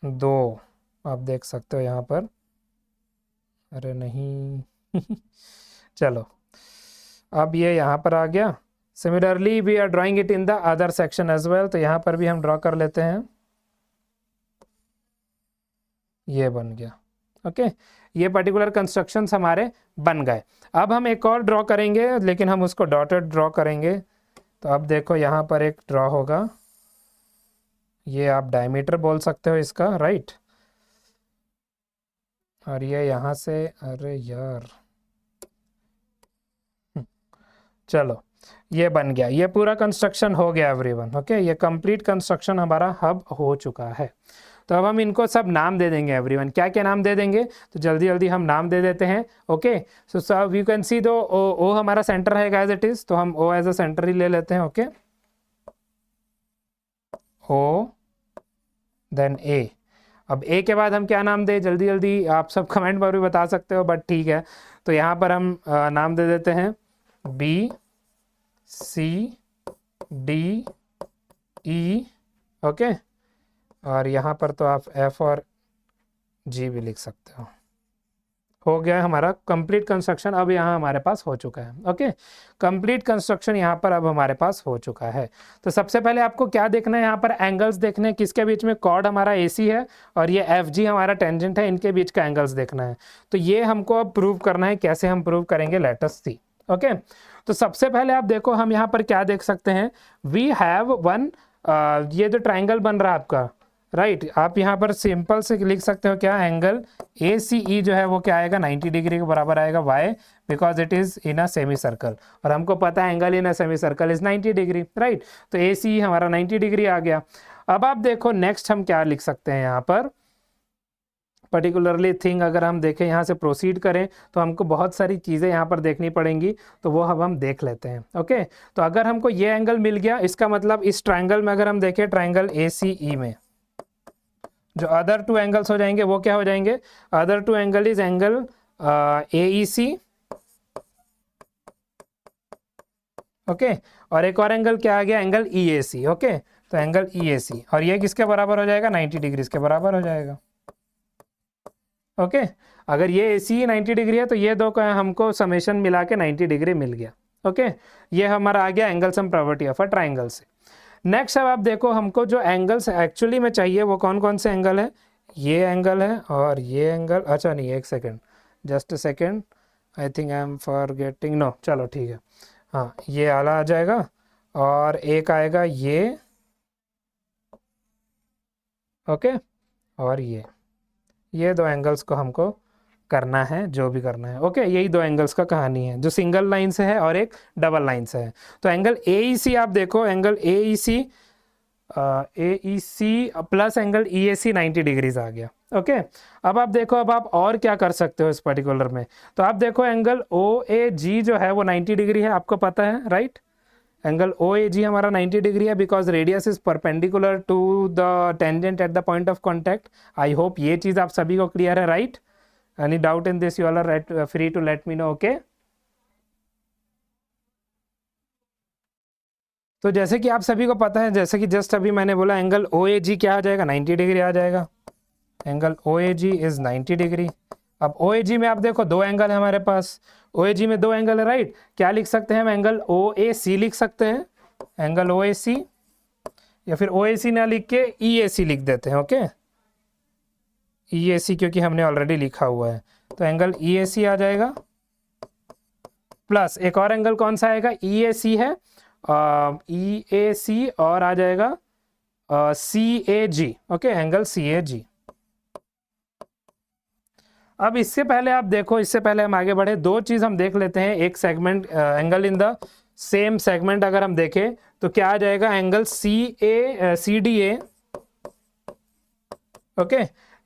दो, आप देख सकते हो यहाँ पर, अरे नहीं चलो अब ये यहाँ पर आ गया। Similarly we are drawing it in the other section as well, तो यहाँ पर भी हम ड्रॉ कर लेते हैं, ये बन गया। ओके ये पर्टिकुलर कंस्ट्रक्शंस हमारे बन गए। अब हम एक और ड्रॉ करेंगे, लेकिन हम उसको डॉटेड ड्रॉ करेंगे। तो अब देखो यहाँ पर एक ड्रॉ होगा, ये आप डायमीटर बोल सकते हो इसका, राइट। और ये यहाँ से, अरे यार चलो ये बन गया, ये पूरा कंस्ट्रक्शन हो गया एवरीवन। ओके ये कंप्लीट कंस्ट्रक्शन हमारा हब हो चुका है। तो अब हम इनको सब नाम दे देंगे एवरीवन। क्या क्या नाम दे देंगे, तो जल्दी जल्दी हम नाम दे देते हैं। ओके सो सब यू कैन सी दो, ओ हमारा सेंटर है एज इट इज, तो हम ओ एज अ सेंटर ही ले लेते हैं। ओके ओ देन ए। अब ए के बाद हम क्या नाम दें, जल्दी जल्दी आप सब कमेंट पर भी बता सकते हो, बट ठीक है। तो यहाँ पर हम नाम दे देते हैं B C D E. Okay और यहाँ पर तो आप एफ और जी भी लिख सकते हो गया हमारा कंप्लीट कंस्ट्रक्शन। अब यहाँ हमारे पास हो चुका है। ओके कंप्लीट कंस्ट्रक्शन यहाँ पर अब हमारे पास हो चुका है। तो सबसे पहले आपको क्या देखना है, यहाँ पर एंगल्स देखने हैं, किसके बीच में, कॉर्ड हमारा एसी है और ये एफ जी हमारा टेंजेंट है, इनके बीच का एंगल्स देखना है। तो ये हमको अब प्रूव करना है, कैसे हम प्रूव करेंगे, लेट अस सी। ओके तो सबसे पहले आप देखो हम यहाँ पर क्या देख सकते हैं, वी हैव वन, ये जो ट्राइंगल बन रहा है आपका, राइट आप यहाँ पर सिंपल से लिख सकते हो क्या, एंगल ए सी ई जो है वो क्या आएगा, 90 डिग्री के बराबर आएगा। Why, because it is in a semi circle, और हमको पता है angle in a semi circle is 90 degree, right. तो ए सी ई हमारा 90 डिग्री आ गया। अब आप देखो नेक्स्ट हम क्या लिख सकते हैं यहाँ पर, पर्टिकुलरली थिंग अगर हम देखें, यहाँ से प्रोसीड करें तो हमको बहुत सारी चीज़ें यहाँ पर देखनी पड़ेंगी, तो वो अब हम देख लेते हैं। ओके तो अगर हमको ये एंगल मिल गया, इसका मतलब इस ट्राइंगल में अगर हम देखें, ट्राइंगल ए सी ई में जो अदर टू एंगल्स हो जाएंगे वो क्या हो जाएंगे, other two angle is angle A E C, okay और एक और एंगल क्या आ गया, angle E A C. Okay तो एंगल ई ए सी, और ये किसके बराबर हो जाएगा, 90 डिग्री के बराबर हो जाएगा। ओके अगर ये ए सी 90 डिग्री है तो ये दो का हमको समेशन मिला के 90 डिग्री मिल गया। ओके ये हमारा आ गया angle sum property of a triangle से। नेक्स्ट अब आप देखो हमको जो एंगल्स एक्चुअली में चाहिए वो कौन कौन से एंगल है, ये एंगल है और ये एंगल, अच्छा नहीं एक second, just a second, I think I am forgetting, no चलो ठीक है, हाँ ये आला आ जाएगा और एक आएगा ये, ओके और ये दो एंगल्स को हमको करना है, जो भी करना है। ओके यही दो एंगल्स का कहानी है, जो सिंगल लाइन से है और एक डबल लाइन से है। तो एंगल ए ई सी आप देखो, angle A E C plus angle E A C 90 degrees आ गया। ओके अब आप देखो, अब आप और क्या कर सकते हो इस पर्टिकुलर में, तो आप देखो एंगल ओ ए जी जो है वो 90 डिग्री है, आपको पता है, राइट। एंगल ओ ए जी हमारा 90 डिग्री है because radius is perpendicular to the tangent at the point of contact. I hope ये चीज़ आप सभी को क्लियर है, right. Any doubt in this, you all are free to let me know, okay? तो जैसे कि आप सभी को पता है, जैसे कि जस्ट अभी मैंने बोला, एंगल ओ ए जी क्या आ जाएगा, 90 डिग्री आ जाएगा। Angle O A G is 90 degree. अब ओ ए जी में आप देखो दो एंगल है हमारे पास, ओ ए जी में दो एंगल है, राइट। क्या लिख सकते हैं हम, एंगल ओ ए सी लिख सकते हैं, एंगल ओ ए सी, या फिर ओ ए सी ना लिख के ई ए सी लिख देते हैं। ओके ई ए सी क्योंकि हमने ऑलरेडी लिखा हुआ है, तो एंगल ई ए सी आ जाएगा, प्लस एक और एंगल कौन सा आएगा, ई ए सी है, ई ए सी और आ जाएगा सी ए जी। ओके एंगल सी ए जी। अब इससे पहले आप देखो, इससे पहले हम आगे बढ़े, दो चीज हम देख लेते हैं। एक segment angle in the same segment अगर हम देखें तो क्या आ जाएगा, angle C D A. Okay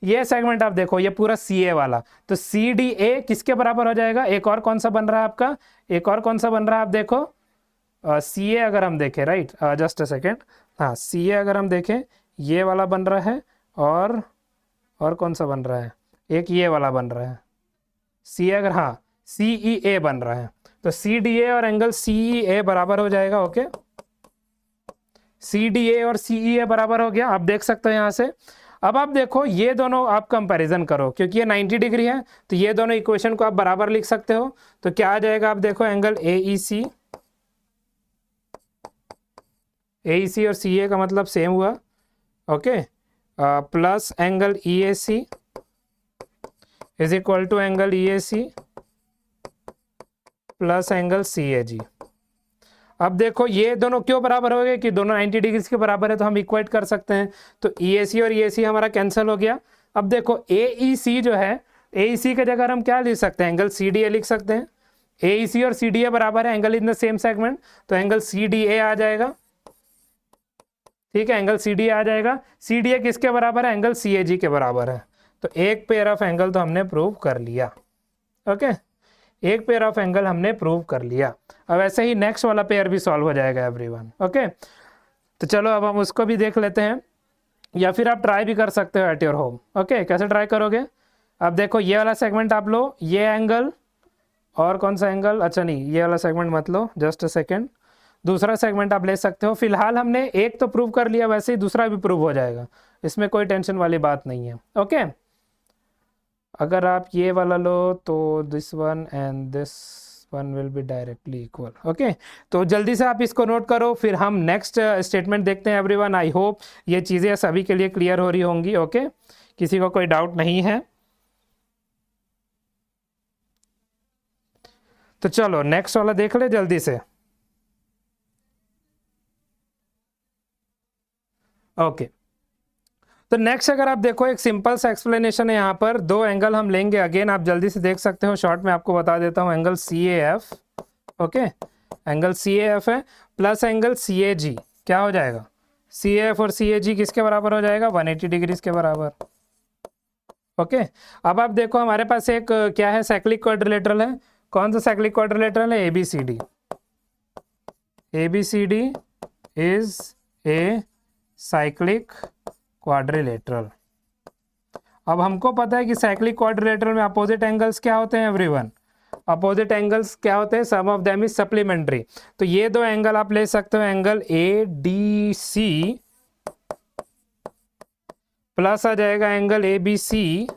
ये सेगमेंट आप देखो, ये पूरा सी ए वाला, तो सी डी ए किसके बराबर हो जाएगा, एक और कौन सा बन रहा है आपका, एक और कौन सा बन रहा है आप देखो, सी ए अगर हम देखें, राइट जस्ट अ सेकेंड, हाँ सी ए अगर हम देखें ये वाला बन रहा है, और कौन सा बन रहा है, एक ये वाला बन रहा है सी ए, अगर हाँ CEA बन रहा है, तो CDA और एंगल CEA बराबर हो जाएगा। ओके, CDA और CEA बराबर हो गया, आप देख सकते हो यहाँ से। अब आप देखो ये दोनों आप कंपैरिजन करो, क्योंकि ये 90 डिग्री है तो ये दोनों इक्वेशन को आप बराबर लिख सकते हो। तो क्या आ जाएगा, आप देखो एंगल AEC और CA का मतलब सेम हुआ। Okay, plus angle EAC is equal to angle EAC plus angle CAG। अब देखो ये दोनों क्यों बराबर हो गए, कि दोनों 90 डिग्री के बराबर है तो हम इक्वेट कर सकते हैं। तो EAC और EAC हमारा कैंसिल हो गया। अब देखो AEC जो है, AEC की जगह हम क्या लिख सकते हैं, एंगल CDA लिख सकते हैं। AEC और CDA बराबर है, angle in the same segment, तो एंगल CDA आ जाएगा। ठीक है, एंगल CDA आ जाएगा। CDA किसके बराबर है, एंगल CAG के बराबर है। तो एक पेयर ऑफ एंगल तो हमने प्रूव कर लिया। ओके, एक पेयर ऑफ एंगल हमने प्रूव कर लिया। अब ऐसे ही नेक्स्ट वाला पेयर भी सॉल्व हो जाएगा एवरीवन। ओके, तो चलो अब हम उसको भी देख लेते हैं, या फिर आप ट्राई भी कर सकते हो एट योर होम। ओके, कैसे ट्राई करोगे, अब देखो ये वाला सेगमेंट आप लो, ये एंगल और कौन सा एंगल, अच्छा नहीं ये वाला सेगमेंट मत लो, जस्ट अ सेकेंड, दूसरा सेगमेंट आप ले सकते हो। फिलहाल हमने एक तो प्रूव कर लिया, वैसे ही दूसरा भी प्रूव हो जाएगा, इसमें कोई टेंशन वाली बात नहीं है। ओके, अगर आप ये वाला लो तो this one and this one will be directly equal. Okay, तो जल्दी से आप इसको नोट करो, फिर हम नेक्स्ट स्टेटमेंट देखते हैं एवरीवन। आई होप ये चीज़ें सभी के लिए क्लियर हो रही होंगी। ओके, किसी को कोई डाउट नहीं है, तो चलो नेक्स्ट वाला देख ले जल्दी से। ओके, तो नेक्स्ट अगर आप देखो एक सिंपल सा एक्सप्लेनेशन है, यहाँ पर दो एंगल हम लेंगे। अगेन आप जल्दी से देख सकते हो, शॉर्ट में आपको बता देता हूँ, angle CAF। Okay, angle CAF है प्लस एंगल CAG, क्या हो जाएगा, CAF और CAG किसके बराबर हो जाएगा, 180 डिग्री के बराबर। ओके, अब आप देखो हमारे पास एक क्या है, साइक्लिक क्वाड्रिलेटरल है। कौन सा साइक्लिक क्वाड्रिलेटरल है, ABCD। ABCD is a cyclic quadrilateral. अब हमको पता है कि साइक्लिक क्वाड्रिलेटरल में अपोजिट एंगल्स क्या होते हैं एवरीवन, अपोजिट एंगल्स क्या होते हैं, सम ऑफ देम इज सप्लीमेंट्री। तो ये दो एंगल आप ले सकते हो, एंगल ADC प्लस आ जाएगा एंगल ABC,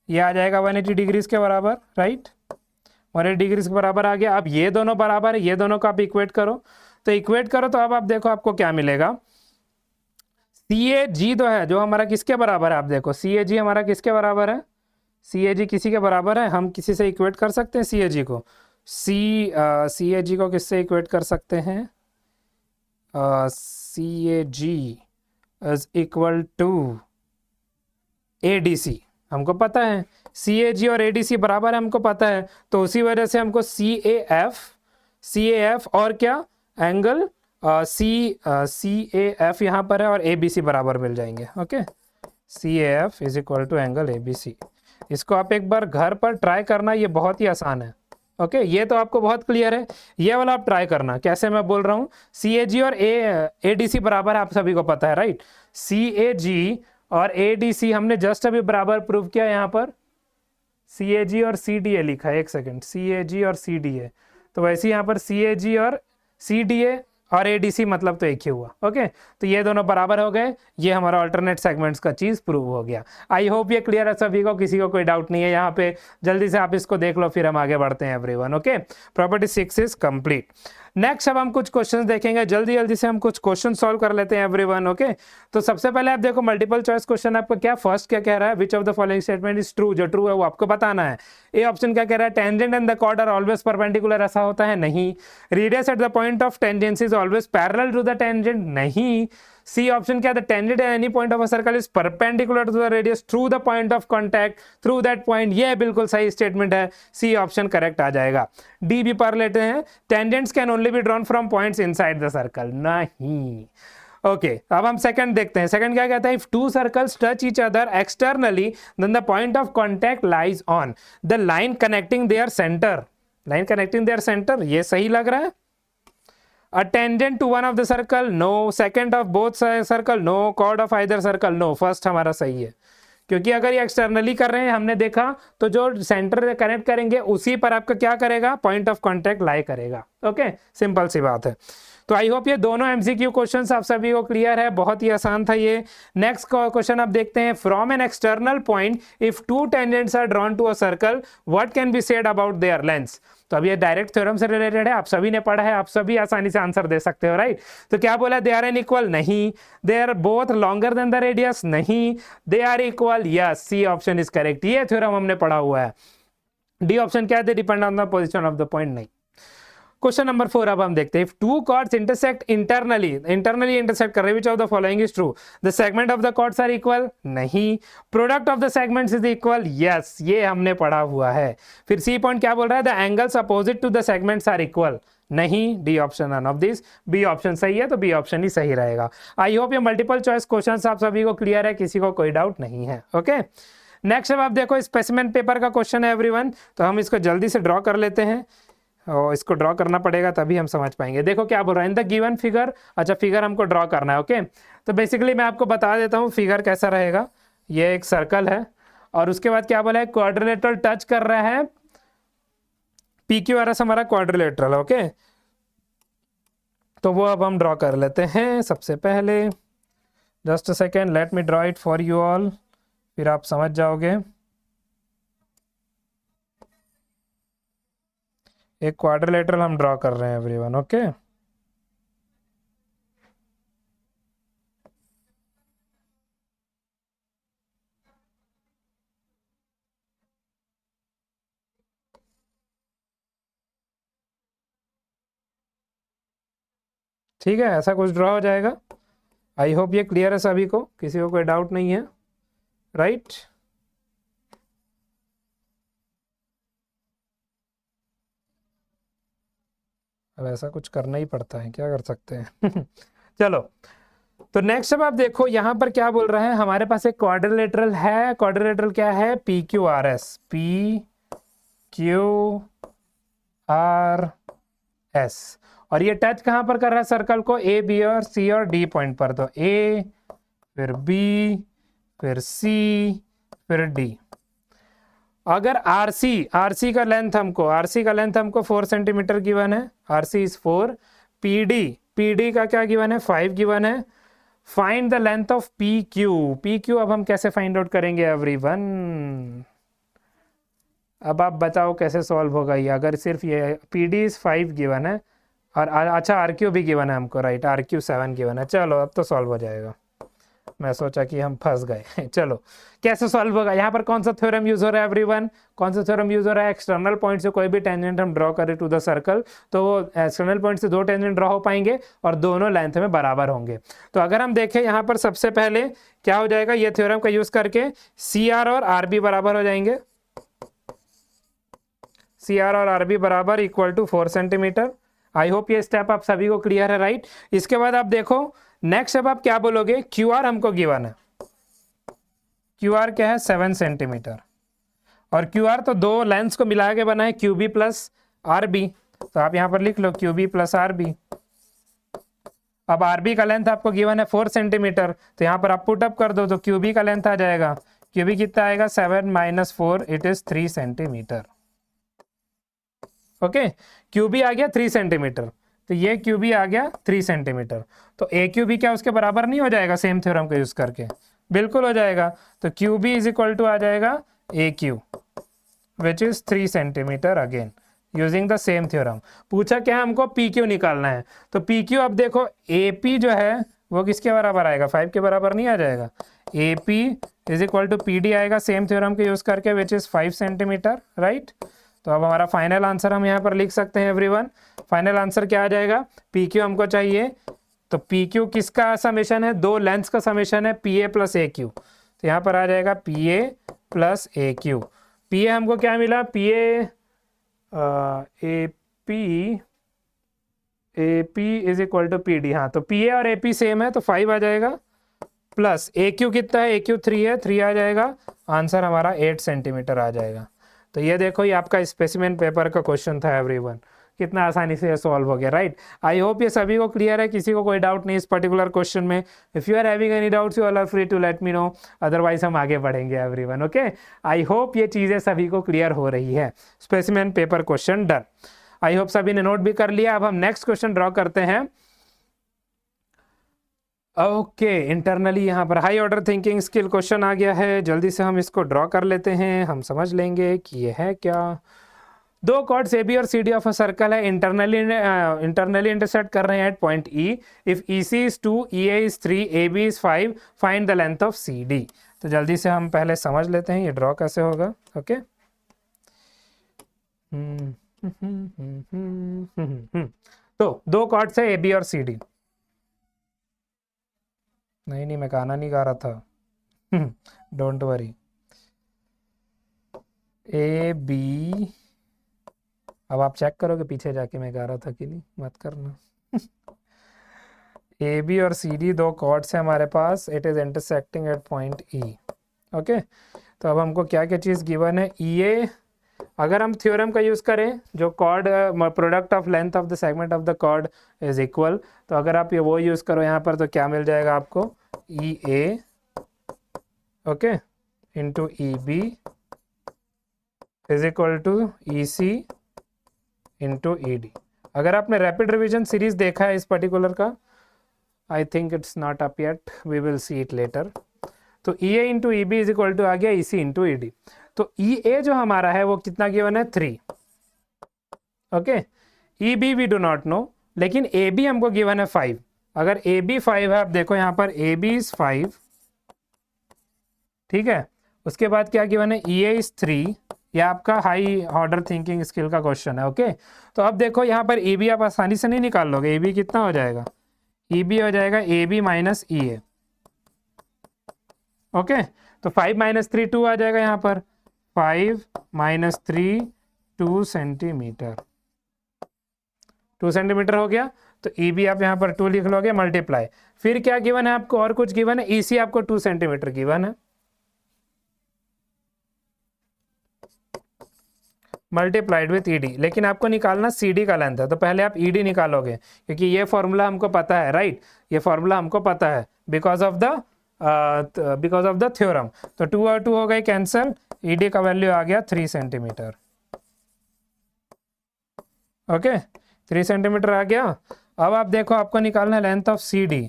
ये आ जाएगा 180 डिग्री के बराबर, राइट, 180 डिग्री के बराबर आ गया। अब ये दोनों बराबर है, ये दोनों को आप इक्वेट करो, तो इक्वेट करो तो अब आप देखो आपको क्या मिलेगा, CAG तो है जो हमारा किसके बराबर है, आप देखो CAG हमारा किसके बराबर है, CAG किसी के बराबर है, हम किसी से इक्वेट कर सकते हैं CAG को, CAG को किससे इक्वेट कर सकते हैं, CAG is equal to ADC, हमको पता है CAG और ADC बराबर है, हमको पता है, तो उसी वजह से हमको CAF और क्या एंगल CAF यहाँ पर है और ABC बराबर मिल जाएंगे। Okay, CAF is equal to angle ABC। इसको आप एक बार घर पर ट्राई करना, ये बहुत ही आसान है। ओके, ये तो आपको बहुत क्लियर है, ये वाला आप ट्राई करना। कैसे मैं बोल रहा हूँ, CAG और ADC बराबर है, आप सभी को पता है, राइट। CAG और ADC हमने जस्ट अभी बराबर प्रूव किया, यहाँ पर CAG और CDA लिखा है, एक सेकेंड, CAG और CDA, तो वैसे यहाँ पर CAG और CDA और ADC मतलब तो एक ही हुआ। ओके, तो ये दोनों बराबर हो गए, ये हमारा अल्टरनेट सेगमेंट्स का चीज प्रूव हो गया। आई होप ये क्लियर है सभी को, किसी को कोई डाउट नहीं है यहाँ पे, जल्दी से आप इसको देख लो, फिर हम आगे बढ़ते हैं everyone. Okay, property 6 is complete. Next अब हम कुछ क्वेश्चंस देखेंगे, जल्दी जल्दी से हम कुछ क्वेश्चन सॉल्व कर लेते हैं एवरीवन। ओके, तो सबसे पहले आप देखो मल्टीपल चॉइस क्वेश्चन आपका क्या फर्स्ट क्या कह रहा है, विच of the following statement is true, जो ट्रू है वो आपको बताना है। ए ऑप्शन क्या कह रहा है, tangent and the chord are always perpendicular, ऐसा होता है, नहीं। Radius at the point of tangency is always parallel to the tangent, नहीं। सी ऑप्शन क्या, the tangent at any point of a circle is perpendicular to the radius through the point of contact through that point, ये बिल्कुल सही statement है, C option correct आ जाएगा। D भी पढ़ लेते हैं, tangents can only be drawn from points inside the circle, नहीं। ओके, अब हम सेकंड देखते हैं। सेकंड क्या कहता है, if two circles touch each other externally then the point of contact lies on the line connecting their centre, line connecting their centre, ये सही लग रहा है। A tangent to one of the circle, no. Second of both circle, no. Chord of either circle, no. First हमारा सही है, क्योंकि अगर ये एक्सटर्नली कर रहे हैं हमने देखा तो जो सेंटर कनेक्ट करेंगे उसी पर आपका क्या करेगा, पॉइंट ऑफ कॉन्टैक्ट लाई करेगा। ओके, सिंपल सी बात है। तो आई होप ये दोनों एमसीक्यू क्वेश्चंस आप सभी को क्लियर है, बहुत ही आसान था ये। नेक्स्ट क्वेश्चन आप देखते हैं, from an external point if two tangents are drawn to a circle what can be said about their lengths. तो अब ये डायरेक्ट थ्योरम से रिलेटेड है, आप सभी ने पढ़ा है, आप सभी आसानी से आंसर दे सकते हो, राइट। तो क्या बोला, दे आर एन इक्वल, नहीं। They are both longer than the radius, नहीं। They are equal, yes, C option is correct. ये थ्योरम हमने पढ़ा हुआ है। डी ऑप्शन क्या है, depend on the position of the point, नहीं। क्वेश्चन नंबर 4 अब हम देखते हैं, if two chords intersect internally intersect कर रहे, which of the following is true, the segment of the chords are equal, नहीं। Product of the segments is equal, yes, ये हमने पढ़ा हुआ है। फिर सी पॉइंट क्या बोल रहा है, the angles opposite to the segments are equal, नहीं। D option none of this, B option सही है, तो बी ऑप्शन ही सही रहेगा। आई होप ये मल्टीपल चॉइस क्वेश्चन आप सभी को क्लियर है, किसी को कोई डाउट नहीं है। ओके, नेक्स्ट अब आप देखो, स्पेसिमेन पेपर का क्वेश्चन है एवरीवन, तो हम इसको जल्दी से ड्रॉ कर लेते हैं, और इसको ड्रॉ करना पड़ेगा तभी हम समझ पाएंगे। देखो क्या बोल रहा है, इन द गिवन फिगर, अच्छा फिगर हमको ड्रॉ करना है। ओके, तो बेसिकली मैं आपको बता देता हूँ फिगर कैसा रहेगा। ये एक सर्कल है और उसके बाद क्या बोला है, क्वाड्रिलेटरल टच कर रहा है, पी क्यू आर एस हमारा क्वाड्रिलेटरल। ओके, तो वो अब हम ड्रॉ कर लेते हैं। सबसे पहले just a second, let me draw it for you all, फिर आप समझ जाओगे। एक क्वाड्रिलेटरल हम ड्रॉ कर रहे हैं एवरीवन। ओके, ठीक है, ऐसा कुछ ड्रॉ हो जाएगा। आई होप ये क्लियर है सभी को, किसी को कोई डाउट नहीं है, राइट। अब ऐसा कुछ करना ही पड़ता है, क्या कर सकते हैं। चलो, तो नेक्स्ट अब आप देखो यहाँ पर क्या बोल रहे हैं, हमारे पास एक क्वाड्रिलेटरल है। क्वाड्रिलेटरल क्या है, P Q R S, P Q R S, और ये टच कहाँ पर कर रहा है सर्कल को, ए बी और सी और डी पॉइंट पर। तो ए, फिर बी, फिर सी, फिर डी। अगर आरसी का लेंथ हमको 4 सेंटीमीटर गिवन है, आरसी इज 4। पीडी का क्या गिवन है, 5 गिवन है। Find the length of P Q अब हम कैसे फाइंड आउट करेंगे एवरीवन, अब आप बताओ कैसे सॉल्व होगा ये, अगर सिर्फ ये पीडी इज 5 गिवन है और अच्छा आरक्यू भी गिवन है हमको, राइट, आरक्यू 7 गिवन है। चलो अब तो सॉल्व हो जाएगा, मैं सोचा कि हम फंस गए। चलो कैसे सॉल्व होगा, यहाँ पर कौन सा थ्योरम यूज हो रहा है एवरीवन, कौन सा थ्योरम यूज हो रहा है, एक्सटर्नल पॉइंट से कोई भी टेंजेंट हम ड्रॉ करें टू द सर्कल, तो वो एक्सटर्नल पॉइंट से 2 टेंजेंट ड्रॉ हो पाएंगे और दोनों लेंथ में बराबर होंगे। तो अगर हम देखें यहाँ पर सबसे पहले क्या हो जाएगा, ये थ्योरम का यूज करके सी आर और आर बी बराबर हो जाएंगे, सी आर और आर बी बराबर equal to 4 centimetre. I hope ये स्टेप आप सभी को क्लियर है, राइट। इसके बाद आप देखो नेक्स्ट अब आप क्या बोलोगे, क्यू आर हमको गिवन है, क्यू आर क्या है 7 सेंटीमीटर, और क्यू आर तो 2 लेंस को मिला के बना है, Q B plus R B, तो आप यहाँ पर लिख लो Q B plus R B. अब आर बी का लेंथ आपको गिवन है 4 सेंटीमीटर, तो यहाँ पर आप पुट अप कर दो तो क्यू बी का लेंथ आ जाएगा, क्यू बी कितना आएगा 7 - 4, it is 3 centimetre. Okay, Q B आ गया 3 सेंटीमीटर, तो ये क्यू बी आ गया 3 सेंटीमीटर, तो ए क्यू बी क्या उसके बराबर नहीं हो जाएगा सेम थ्योरम का यूज करके, बिल्कुल हो जाएगा। तो Q B is equal to आ जाएगा A Q which is 3 centimetre again using the same theorem. पूछा क्या हमको पी क्यू निकालना है, तो पी क्यू अब देखो ए पी जो है वो किसके बराबर आएगा, 5 के बराबर नहीं आ जाएगा, A P is equal to P D आएगा सेम थ्योरम के यूज करके विच इज 5 सेंटीमीटर, राइट। तो अब हमारा फाइनल आंसर हम यहाँ पर लिख सकते हैं एवरीवन। फाइनल आंसर क्या आ जाएगा, पी क्यू हमको चाहिए, तो पी क्यू किसका समेशन है, 2 लेंथ्स का समेशन है, P A plus A Q, तो यहाँ पर आ जाएगा P A plus A Q. P A हमको क्या मिला, P A P is equal to P D, हाँ तो पी ए और ए पी सेम है तो 5 आ जाएगा, प्लस ए क्यू कितना है, ए क्यू 3 है, 3 आ जाएगा, आंसर हमारा 8 सेंटीमीटर आ जाएगा। तो ये देखो ये आपका स्पेसिमेन पेपर का क्वेश्चन था एवरीवन, कितना आसानी से ये सॉल्व हो गया, राइट। आई होप ये सभी को क्लियर है, किसी को कोई डाउट नहीं इस पर्टिकुलर क्वेश्चन में। If you are having any doubts you all are free to let me know, otherwise हम आगे बढ़ेंगे एवरीवन, ओके। आई होप ये चीज़ें सभी को क्लियर हो रही है। Specimen paper question done, I hope सभी ने नोट भी कर लिया। अब हम नेक्स्ट क्वेश्चन ड्रॉ करते हैं। ओके इंटरनली यहाँ पर high order thinking skill question आ गया है, जल्दी से हम इसको ड्रॉ कर लेते हैं, हम समझ लेंगे कि ये है क्या। दो कॉर्ड्स ए बी और C D of a circle है, इंटरनली इंटरसेक्ट कर रहे हैं at point E. If E C is 2, E A is 3, A B is 5, find the length of C D. तो जल्दी से हम पहले समझ लेते हैं ये ड्रॉ कैसे होगा, ओके। तो दो कॉर्ड्स है ए बी और सी डी। नहीं मैं गाना नहीं गा रहा था, डोंट वरी। ए बी, अब आप चेक करोगे पीछे जाके मैं गा रहा था कि नहीं, मत करना। ए बी और सी डी दो कॉर्ड्स है हमारे पास, it is intersecting at point E, okay. तो अब हमको क्या क्या चीज़ गिवन है, ई ए, अगर हम थ्योरम का यूज़ करें जो chord product of length of the segment of the chord is equal, तो अगर आप ये वो यूज़ करो यहाँ पर तो क्या मिल जाएगा आपको, E A okay into E B is equal to E C into E D. अगर आपने रैपिड रिवीजन सीरीज देखा है इस पर्टिकुलर का, I think it's not up yet, we will see it later. तो E A into E B is equal to आ गया E C into E D. तो ई ए जो हमारा है वो कितना गिवन है, 3, okay. E B we do not know, लेकिन ए बी हमको गिवन है 5। अगर ए बी 5 है, आप देखो यहाँ पर ए बी इज 5, ठीक है। उसके बाद क्या गिवन है, ई ए इज 3, ये आपका हाई ऑर्डर थिंकिंग स्किल का क्वेश्चन है, ओके। तो अब देखो यहाँ पर ई बी आप आसानी से नहीं निकाल लोगे, ए बी कितना हो जाएगा, ई बी हो जाएगा A B minus E A, okay. तो 5 माइनस 3 2 आ जाएगा यहाँ पर, 5 माइनस 3 2 सेंटीमीटर, 2 सेंटीमीटर हो गया। तो ई बी आप यहाँ पर 2 लिख लोगे, मल्टीप्लाई, फिर क्या गिवन है आपको, और कुछ गिवन है, ई सी आपको 2 सेंटीमीटर गिवन है, मल्टीप्लाइड विथ ई डी। लेकिन आपको निकालना सी डी का लेंथ है, तो पहले आप ई डी निकालोगे, क्योंकि ये फॉर्मूला हमको पता है, राइट। ये फॉर्मूला हमको पता है बिकॉज ऑफ द थ्योरम। तो 2 और 2 हो गए कैंसल, ई डी का वैल्यू आ गया 3 सेंटीमीटर, ओके 3 सेंटीमीटर आ गया। अब आप देखो आपको निकालना है लेंथ ऑफ सी डी,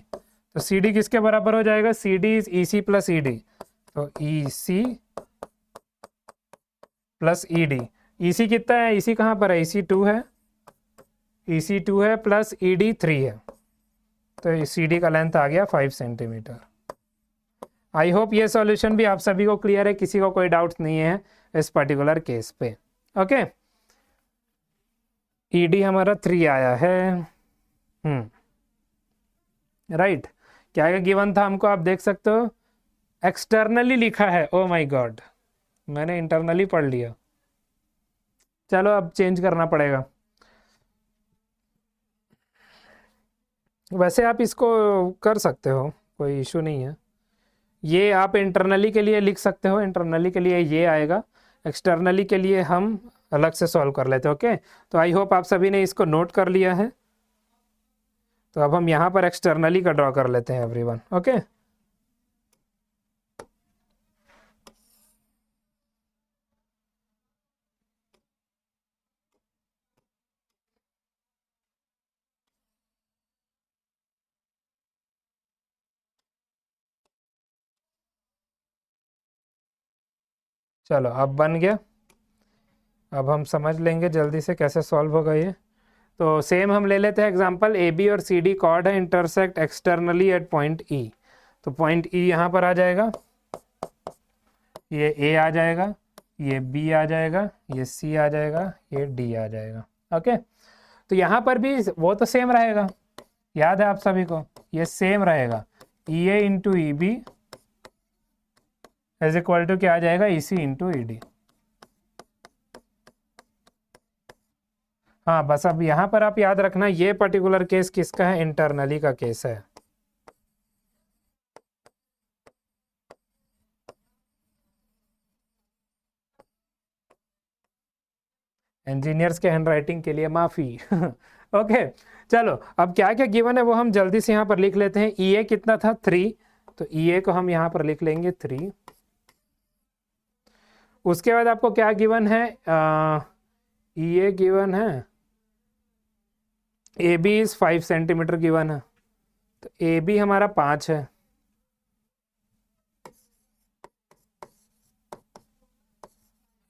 तो सी डी किसके बराबर हो जाएगा, C D is E C plus E D, तो E C plus E D. ई सी कितना है, ई सी कहाँ पर है, ई सी 2 है, ई सी 2 है प्लस ई डी 3 है, तो सी डी का लेंथ आ गया 5 सेंटीमीटर। आई होप ये सॉल्यूशन भी आप सभी को क्लियर है, किसी को कोई डाउट नहीं है इस पर्टिकुलर केस पे, ओके। ई डी हमारा 3 आया है, राइट। क्या गिवन था हमको, आप देख सकते हो एक्सटर्नली लिखा है, ओ माय गॉड मैंने इंटरनली पढ़ लिया, चलो अब चेंज करना पड़ेगा। वैसे आप इसको कर सकते हो, कोई इशू नहीं है, ये आप इंटरनली के लिए लिख सकते हो, इंटरनली के लिए ये आएगा, एक्सटर्नली के लिए हम अलग से सॉल्व कर लेते हैं, ओके। तो आई होप आप सभी ने इसको नोट कर लिया है। तो अब हम यहाँ पर एक्सटर्नली का ड्रॉ कर लेते हैं एवरीवन, ओके। चलो अब बन गया, अब हम समझ लेंगे जल्दी से कैसे सॉल्व होगा ये। तो सेम हम ले लेते हैं एग्जांपल, ए बी और सी डी कॉर्ड है, intersect externally at point E. तो पॉइंट ई यहाँ पर आ जाएगा, ये ए आ जाएगा, ये बी आ जाएगा, ये सी आ जाएगा, ये डी आ जाएगा, ओके। तो यहाँ पर भी वो तो सेम रहेगा, याद है आप सभी को, ये सेम रहेगा, E A into E B is equal to क्या आ जाएगा, ई सी इंटू ई डी। हाँ बस अब यहाँ पर आप याद रखना ये पर्टिकुलर केस किसका है, इंटरनली का केस है। इंजीनियर्स के हैंडराइटिंग के लिए माफ़ी ओके चलो, अब क्या क्या गिवन है वो हम जल्दी से यहाँ पर लिख लेते हैं। ई ए कितना था 3, तो ई ए को हम यहाँ पर लिख लेंगे 3। उसके बाद आपको क्या गिवन है, ई ए गिवन है, A B is 5 centimetre given है, तो ए बी हमारा 5 है।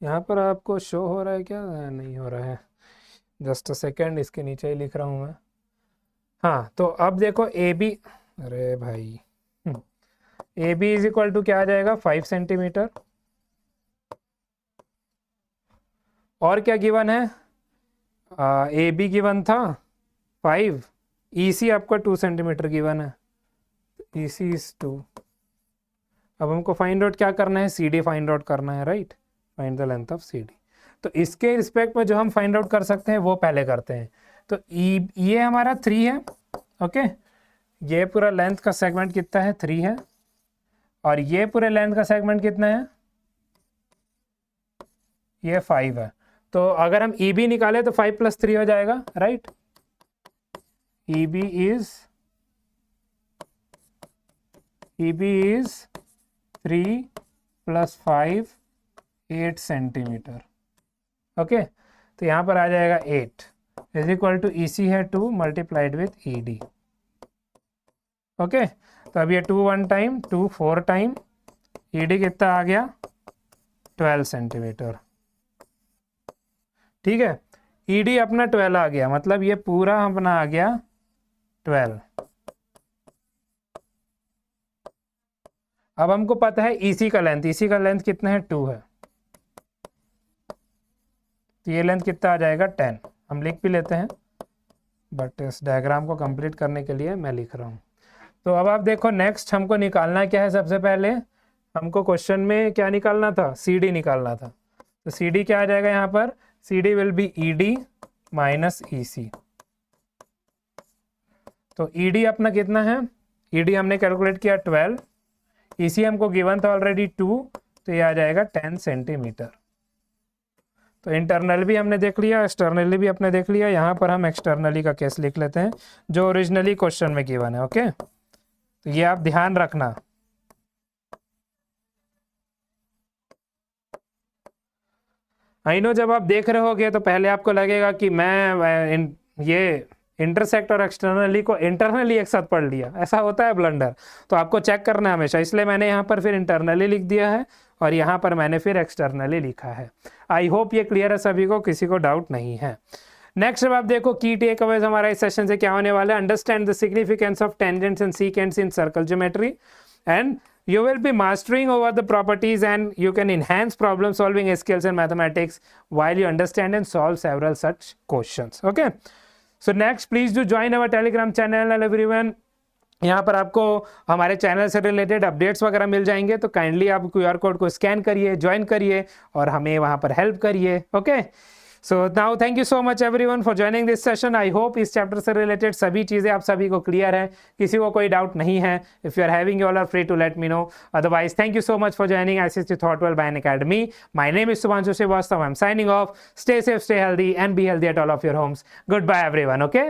यहाँ पर आपको शो हो रहा है क्या, नहीं हो रहा है, जस्ट अ सेकेंड, इसके नीचे ही लिख रहा हूँ मैं। हाँ तो अब देखो ए बी, अरे भाई A B is equal to क्या आ जाएगा 5 सेंटीमीटर। और क्या गिवन है, ए बी गिवन था 5, ई सी आपका 2 सेंटीमीटर गिवन है, ई सी इज 2। अब हमको फाइंड आउट क्या करना है, सी डी फाइंड आउट करना है, right, find the length of C D. तो इसके रिस्पेक्ट में जो हम फाइंड आउट कर सकते हैं वो पहले करते हैं। तो ये हमारा 3 है, ओके, ये पूरा लेंथ का सेगमेंट कितना है 3 है, और ये पूरे लेंथ का सेगमेंट कितना है, ये 5 है। तो अगर हम ई बी निकाले तो 5 + 3 हो जाएगा, right. E B is 3 + 5 8 centimetre, okay. तो यहाँ पर आ जाएगा 8 is equal to E C है 2 multiplied with E D, okay. तो अब ये 2 1 टाइम, 2 4 टाइम, ई डी कितना आ गया 12 सेंटीमीटर, ठीक है। ई डी अपना 12 आ गया, मतलब ये पूरा अपना आ गया 12। अब हमको पता है ईसी का लेंथ, ईसी का लेंथ कितना है 2 है, तो ये लेंथ कितना आ जाएगा 10। हम लिख भी लेते हैं, बट इस डायग्राम को कंप्लीट करने के लिए मैं लिख रहा हूँ। तो अब आप देखो नेक्स्ट हमको निकालना क्या है, सबसे पहले हमको क्वेश्चन में क्या निकालना था, सी डी निकालना था। तो सी डी क्या आ जाएगा यहाँ पर, C D will be E D minus E C. तो ई डी अपना कितना है, ई डी हमने कैलकुलेट किया 12, ई सी हमको गिवन था ऑलरेडी 2, तो ये आ जाएगा 10 सेंटीमीटर। तो इंटरनल भी हमने देख लिया, एक्सटर्नली भी अपने देख लिया। यहाँ पर हम एक्सटर्नली का केस लिख लेते हैं जो ओरिजिनली क्वेश्चन में गिवन है, ओके। तो ये आप ध्यान रखना। आई नो जब आप देख रहे होगे तो पहले आपको लगेगा कि मैं ये इंटरसेक्ट और एक्सटर्नली को इंटरनली एक साथ पढ़ लिया, ऐसा होता है ब्लंडर। तो आपको चेक करना है हमेशा, इसलिए मैंने यहाँ पर फिर इंटरनली लिख दिया है और यहाँ पर मैंने फिर एक्सटर्नली लिखा है। आई होप ये क्लियर है सभी को, किसी को डाउट नहीं है। नेक्स्ट अब आप देखो की टेक अवेज हमारा इस सेशन से क्या होने वाला है, understand the significance of tangents and secants in circle geometry, and you will be mastering over the properties and you can enhance problem solving skills in mathematics while you understand and solve several such questions, okay. So next please do join our telegram channel and everyone, यहाँ पर आपको हमारे channel से related updates वगैरह मिल जाएंगे। तो kindly आप QR code को स्कैन करिए, ज्वाइन करिए और हमें वहाँ पर हेल्प करिए, okay. So now thank you so much everyone for joining this session. I hope इस चैप्टर से रिलेटेड सभी चीज़ें आप सभी को क्लियर है, किसी को कोई डाउट नहीं है। If you are having you all are free to let me know, otherwise thank you so much for joining ICSE Thoughtwell by Unacademy. My name is Subhanshu Srivastava. I'm signing off. Stay safe, stay healthy and be healthy at all of your homes. Goodbye everyone, okay.